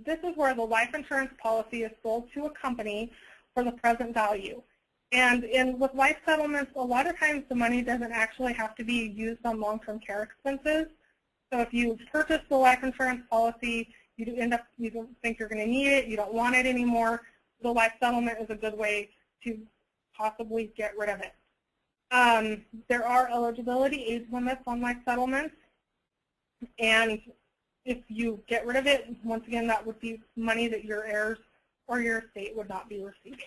This is where the life insurance policy is sold to a company for the present value. And with life settlements, a lot of times the money doesn't actually have to be used on long-term care expenses. So if you purchase the life insurance policy, you don't think you're going to need it, you don't want it anymore, the life settlement is a good way to possibly get rid of it. There are eligibility age limits on life settlements, and if you get rid of it, once again, that would be money that your heirs or your estate would not be receiving.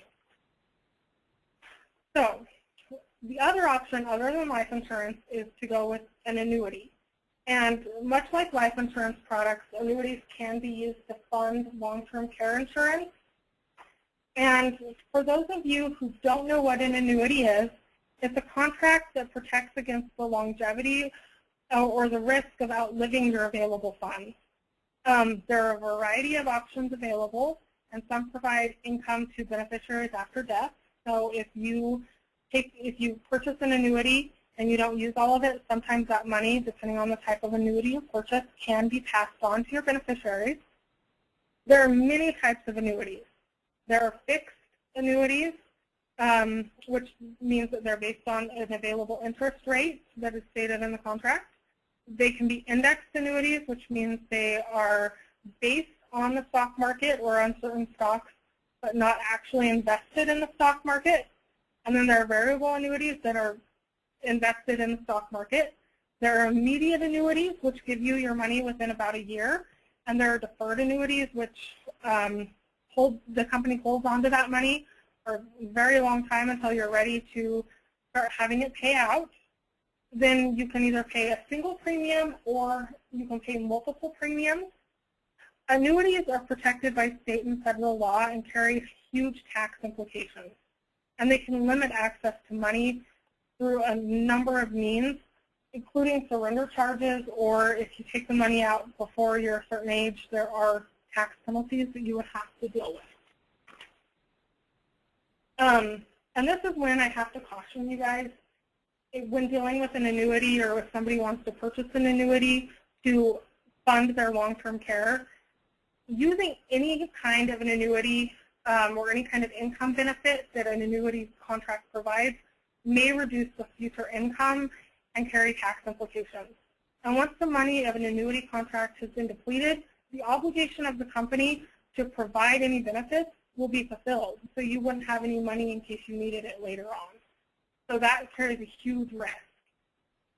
So the other option other than life insurance is to go with an annuity. And much like life insurance products, annuities can be used to fund long-term care insurance. And for those of you who don't know what an annuity is, it's a contract that protects against the longevity or the risk of outliving your available funds. There are a variety of options available, and some provide income to beneficiaries after death. So if you purchase an annuity and you don't use all of it, sometimes that money, depending on the type of annuity you purchase, can be passed on to your beneficiaries. There are many types of annuities. There are fixed annuities, which means that they're based on an available interest rate that is stated in the contract. They can be indexed annuities, which means they are based on the stock market or on certain stocks, but not actually invested in the stock market. And then there are variable annuities that are invested in the stock market. There are immediate annuities, which give you your money within about a year. And there are deferred annuities, which the company holds onto that money for a very long time until you're ready to start having it pay out. Then you can either pay a single premium or you can pay multiple premiums. Annuities are protected by state and federal law and carry huge tax implications. And they can limit access to money through a number of means, including surrender charges, or if you take the money out before you're a certain age, there are tax penalties that you would have to deal with. And this is when I have to caution you guys, when dealing with an annuity or if somebody wants to purchase an annuity to fund their long-term care, using any kind of an annuity or any kind of income benefit that an annuity contract provides may reduce the future income and carry tax implications. And once the money of an annuity contract has been depleted, the obligation of the company to provide any benefits will be fulfilled. So you wouldn't have any money in case you needed it later on. So that carries a huge risk.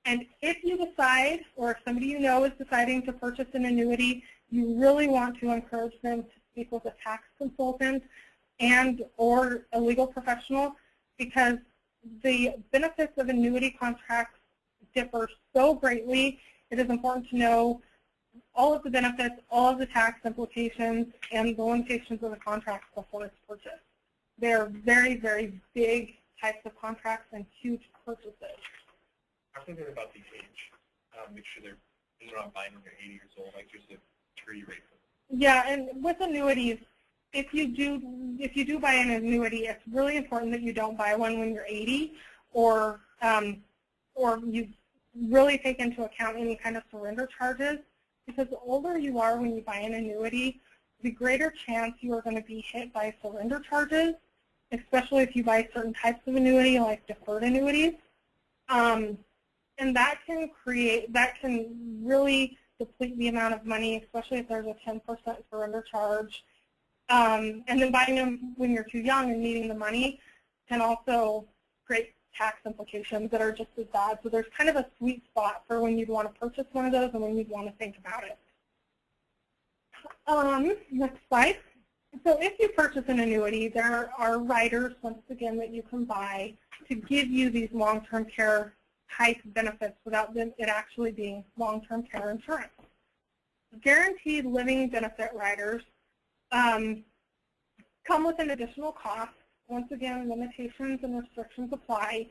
And if you decide, or if somebody you know is deciding to purchase an annuity, you really want to encourage them to speak with a tax consultant and or a legal professional, because the benefits of annuity contracts differ so greatly. It is important to know all of the benefits, all of the tax implications, and the limitations of the contract before it's purchased. They're very, very big types of contracts and huge purchases. I'm thinking about the age. Make sure they're not buying when they're 80 years old, like just a treaty rate. Yeah, and with annuities, if you do buy an annuity, it's really important that you don't buy one when you're 80, or you really take into account any kind of surrender charges, because the older you are when you buy an annuity, the greater chance you are going to be hit by surrender charges, especially if you buy certain types of annuity like deferred annuities. And that can really deplete the amount of money, especially if there's a 10% surrender charge. And then buying them when you're too young and needing the money can also create tax implications that are just as bad. So there's kind of a sweet spot for when you'd want to purchase one of those and when you'd want to think about it. Next slide. So if you purchase an annuity, there are riders, once again, that you can buy to give you these long-term care type benefits without it actually being long-term care insurance. Guaranteed living benefit riders come with an additional cost. Once again, limitations and restrictions apply,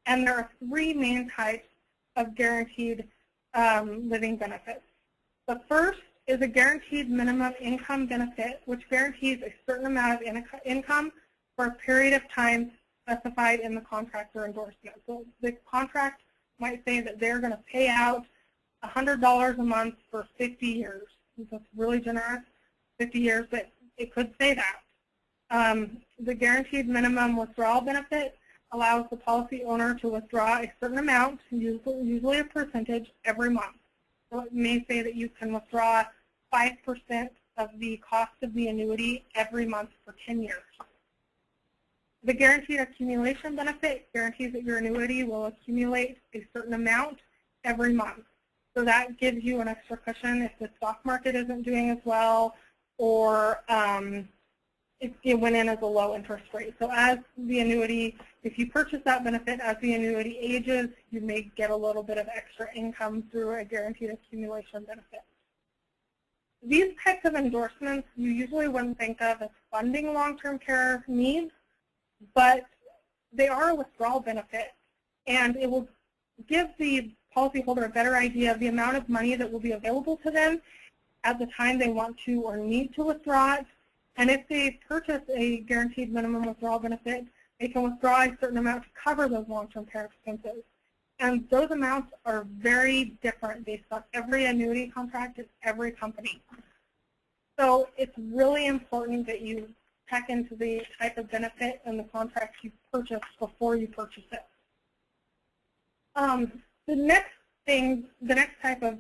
and there are three main types of guaranteed living benefits. The first is a guaranteed minimum income benefit, which guarantees a certain amount of income for a period of time specified in the contract or endorsement. So the contract might say that they're going to pay out $100 a month for 50 years. That's really generous, 50 years, but it could say that. The guaranteed minimum withdrawal benefit allows the policy owner to withdraw a certain amount, usually a percentage, every month. So it may say that you can withdraw 5% of the cost of the annuity every month for 10 years. The guaranteed accumulation benefit guarantees that your annuity will accumulate a certain amount every month. So that gives you an extra cushion if the stock market isn't doing as well, or it went in as a low interest rate. So as the annuity, if you purchase that benefit as the annuity ages, you may get a little bit of extra income through a guaranteed accumulation benefit. These types of endorsements you usually wouldn't think of as funding long-term care needs, but they are a withdrawal benefit, and it will give the policyholder a better idea of the amount of money that will be available to them at the time they want to or need to withdraw it. And if they purchase a guaranteed minimum withdrawal benefit, they can withdraw a certain amount to cover those long-term care expenses. And those amounts are very different based on every annuity contract at every company. So it's really important that you check into the type of benefit and the contract you purchase before you purchase it. The next type of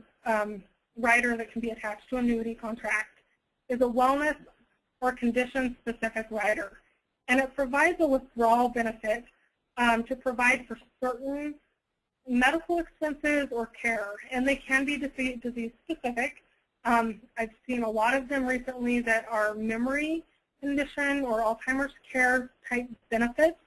rider that can be attached to an annuity contract is a wellness or condition-specific rider. And it provides a withdrawal benefit to provide for certain medical expenses or care. And they can be disease-specific. I've seen a lot of them recently that are memory condition or Alzheimer's care type benefits.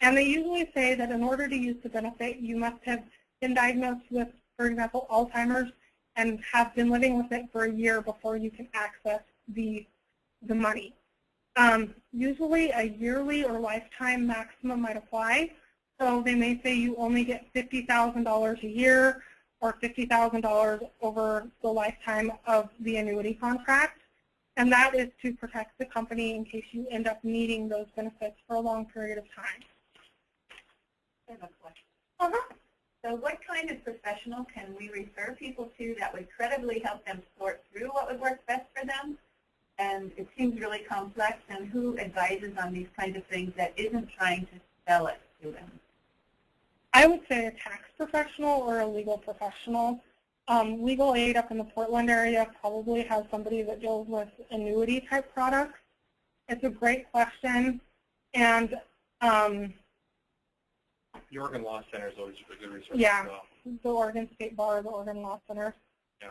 And they usually say that in order to use the benefit, you must have been diagnosed with, for example, Alzheimer's and have been living with it for a year before you can access the money. Usually a yearly or lifetime maximum might apply. So they may say you only get $50,000 a year or $50,000 over the lifetime of the annuity contract. And that is to protect the company in case you end up needing those benefits for a long period of time. I have a question. So what kind of professional can we refer people to that would credibly help them sort through what would work best for them? And it seems really complex, and who advises on these kinds of things that isn't trying to sell it to them? I would say a tax professional or a legal professional. Legal aid up in the Portland area probably has somebody that deals with annuity type products. It's a great question, and the Oregon Law Center is always a good resource yeah, as well. The Oregon State Bar, the Oregon Law Center. Yeah.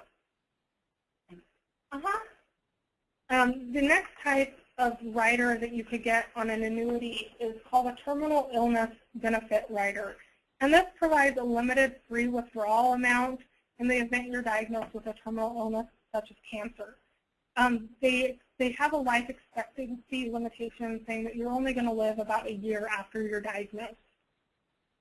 The next type of rider that you could get on an annuity is called a terminal illness benefit rider. And this provides a limited free withdrawal amount in the event you're diagnosed with a terminal illness such as cancer. They have a life expectancy limitation saying that you're only going to live about a year after you're diagnosed.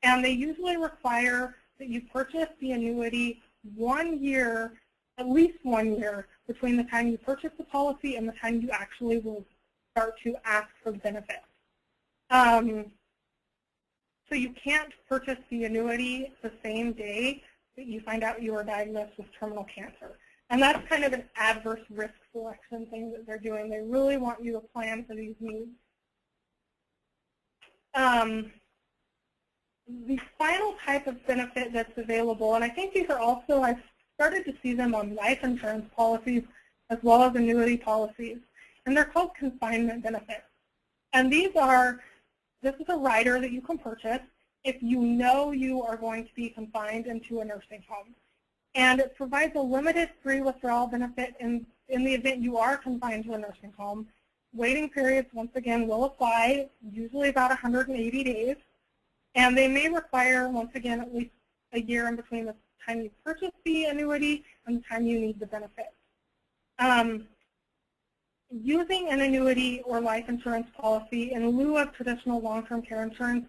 And they usually require that you purchase the annuity 1 year, at least 1 year, between the time you purchase the policy and the time you actually will start to ask for benefits. So you can't purchase the annuity the same day that you find out you are diagnosed with terminal cancer. And that's kind of an adverse risk selection thing that they're doing. They really want you to plan for these needs. The final type of benefit that's available, and I think these are also, I've started to see them on life insurance policies as well as annuity policies, and they're called confinement benefits. And this is a rider that you can purchase if you know you are going to be confined into a nursing home. And it provides a limited free withdrawal benefit in the event you are confined to a nursing home. Waiting periods, once again, will apply, usually about 180 days. And they may require, once again, at least a year in between the time you purchase the annuity and the time you need the benefit. Using an annuity or life insurance policy in lieu of traditional long-term care insurance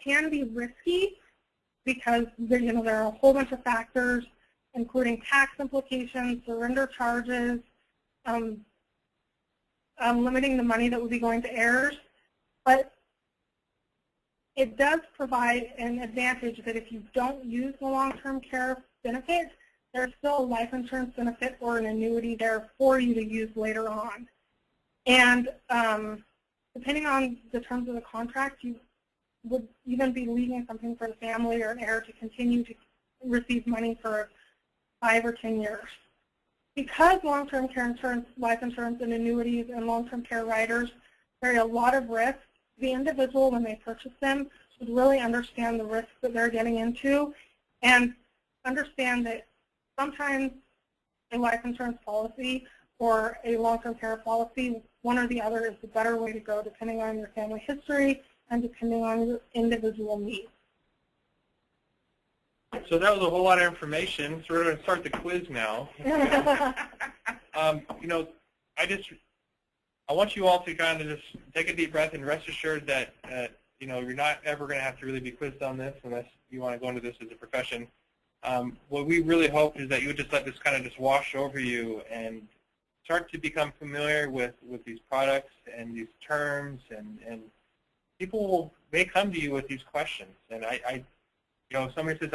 can be risky because there are a whole bunch of factors, including tax implications, surrender charges, limiting the money that would be going to heirs. But it does provide an advantage that if you don't use the long-term care benefit, there's still a life insurance benefit or an annuity there for you to use later on. And depending on the terms of the contract, you would even be leaving something for the family or an heir to continue to receive money for 5 or 10 years. Because long-term care insurance, life insurance, and annuities and long-term care riders carry a lot of risk, the individual, when they purchase them, should really understand the risks that they're getting into and understand that sometimes a life insurance policy or a long-term care policy, one or the other is the better way to go depending on your family history and depending on your individual needs. So that was a whole lot of information. So we're going to start the quiz now. You know, I want you all to kind of just take a deep breath and rest assured that you know, you're not ever going to have to really be quizzed on this unless you want to go into this as a profession. What we really hope is that you would just let this kind of just wash over you and start to become familiar with these products and these terms, and people may come to you with these questions. And you know, somebody says,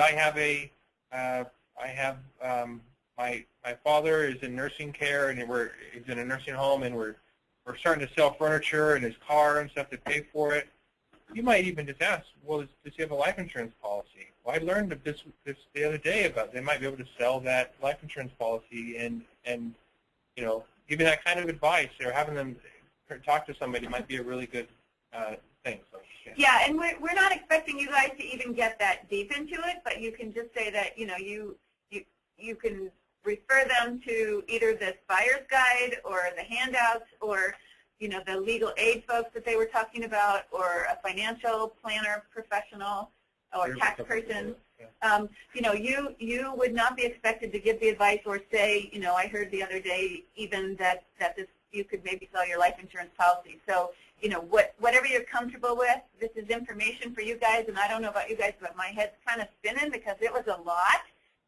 my father is in nursing care and he's in a nursing home, and we're starting to sell furniture and his car and stuff to pay for it. You might even just ask, well, does he have a life insurance policy? Well, I learned of this the other day about they might be able to sell that life insurance policy, and you know, giving that kind of advice or having them talk to somebody might be a really good thing. So, yeah, and we're not expecting you guys to even get that deep into it, but you can just say that, you know, you can refer them to either this buyer's guide or the handouts or, you know, the legal aid folks that they were talking about, or a financial planner professional or tax person. You know, you would not be expected to give the advice or say, you know, I heard the other day even that you could maybe sell your life insurance policy. So, you know, whatever you're comfortable with, this is information for you guys, and I don't know about you guys, but my head's kind of spinning because it was a lot.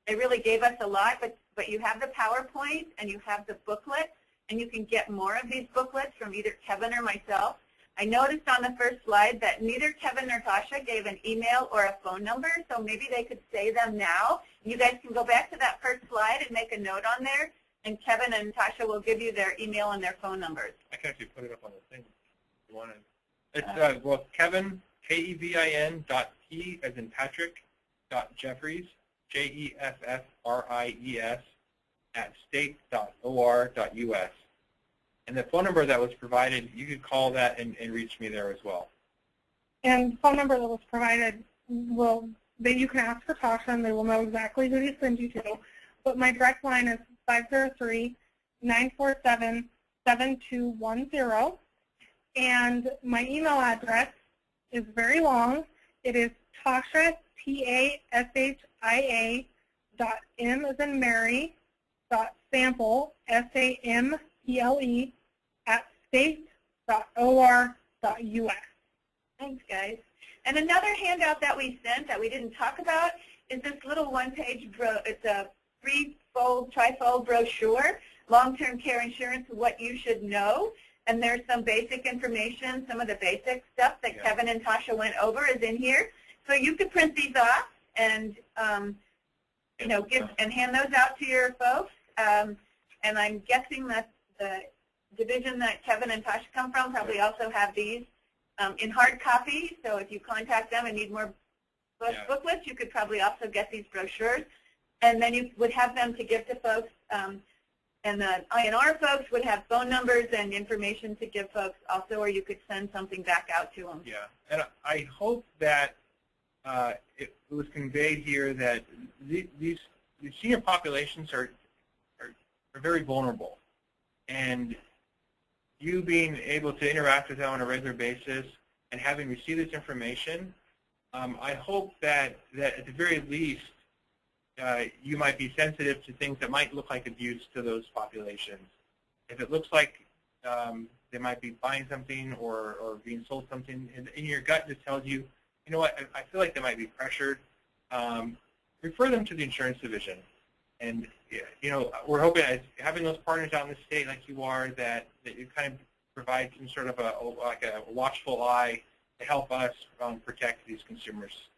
They really gave us a lot, but you have the PowerPoint and you have the booklet, and you can get more of these booklets from either Kevin or myself. I noticed on the first slide that neither Kevin nor Tasha gave an email or a phone number, so maybe they could say them now. You guys can go back to that first slide and make a note on there, and Kevin and Tasha will give you their email and their phone numbers. I can actually put it up on the thing if you want to. It's well, Kevin, Kevin, .P as in Patrick, .Jeffries, JEFFRIES, @state.or.us. And the phone number that was provided, you could call that and reach me there as well. And the phone number that was provided, that you can ask for Tasha, and they will know exactly who to send you to. But my direct line is 503-947-7210. And my email address is very long. It is Tasha, TASHIA, .M as in Mary, .sample, SAMPLE, @state.or.us. Thanks, guys. And another handout that we sent that we didn't talk about is this little one-page, it's a trifold brochure, long-term care insurance, what you should know. And there's some basic information, some of the basic stuff that Kevin and Tasha went over is in here. So you could print these off and you know, hand those out to your folks. And I'm guessing that the division that Kevin and Tasha come from probably also have these in hard copy. So if you contact them and need more booklets, you could probably also get these brochures. And then you would have them to give to folks. And the INR folks would have phone numbers and information to give folks also, or you could send something back out to them. Yeah, and I hope that it was conveyed here that these senior populations are very vulnerable, and you being able to interact with them on a regular basis and having received this information, I hope that at the very least you might be sensitive to things that might look like abuse to those populations. If it looks like they might be buying something or being sold something, and your gut just tells you, you know what, I feel like they might be pressured, refer them to the insurance division. And, you know, we're hoping as having those partners out in the state like you are, that you kind of provide some sort of a watchful eye to help us protect these consumers.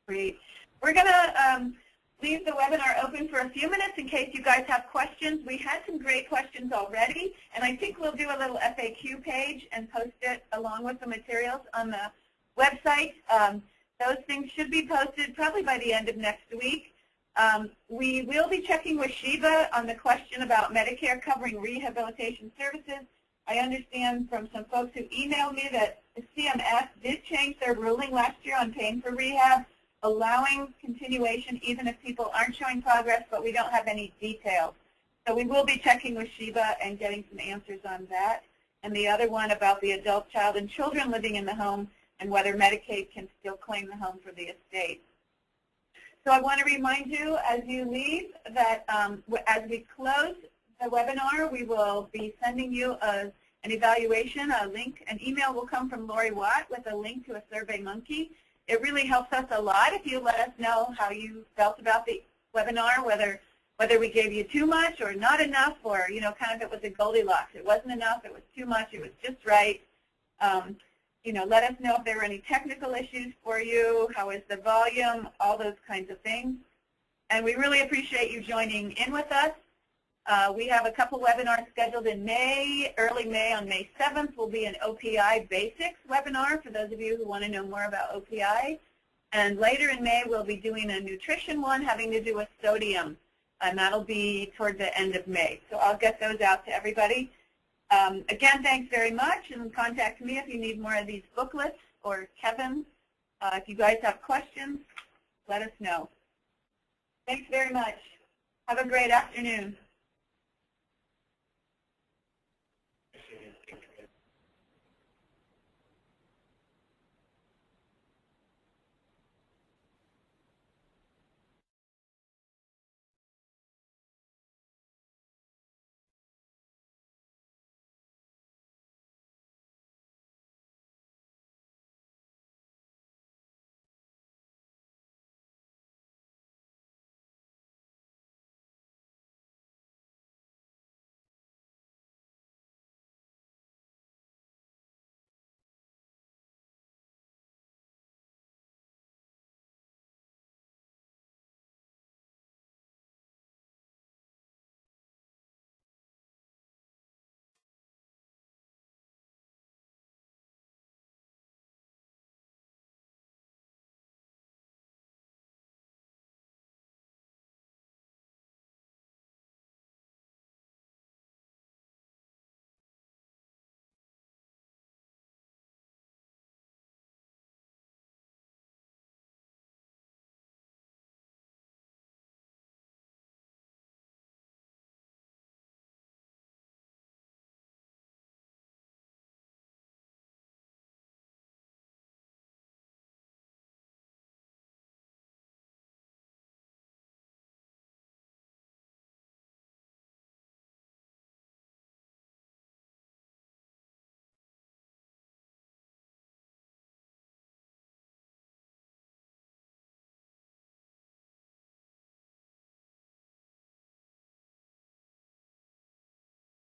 Great. We're going to leave the webinar open for a few minutes in case you guys have questions. We had some great questions already, and I think we'll do a little FAQ page and post it along with the materials on the website. Those things should be posted probably by the end of next week. We will be checking with Sheba on the question about Medicare covering rehabilitation services. I understand from some folks who emailed me that the CMS did change their ruling last year on paying for rehab, allowing continuation even if people aren't showing progress, but we don't have any details. So we will be checking with Sheba and getting some answers on that. And the other one about the adult, child, and children living in the home and whether Medicaid can still claim the home for the estate. So I want to remind you as you leave that as we close the webinar, we will be sending you an evaluation, a link. An email will come from Lori Watt with a link to a SurveyMonkey. It really helps us a lot if you let us know how you felt about the webinar, whether we gave you too much or not enough, or kind of it was a Goldilocks. It wasn't enough, it was too much, it was just right. Let us know if there were any technical issues for you, how is the volume, all those kinds of things. And we really appreciate you joining in with us. We have a couple webinars scheduled in May. Early May, on May 7th, will be an OPI Basics webinar for those of you who want to know more about OPI. And later in May, we'll be doing a nutrition one having to do with sodium. And that'll be toward the end of May. So I'll get those out to everybody. Again, thanks very much, and contact me if you need more of these booklets, or Kevin. If you guys have questions, let us know. Thanks very much. Have a great afternoon.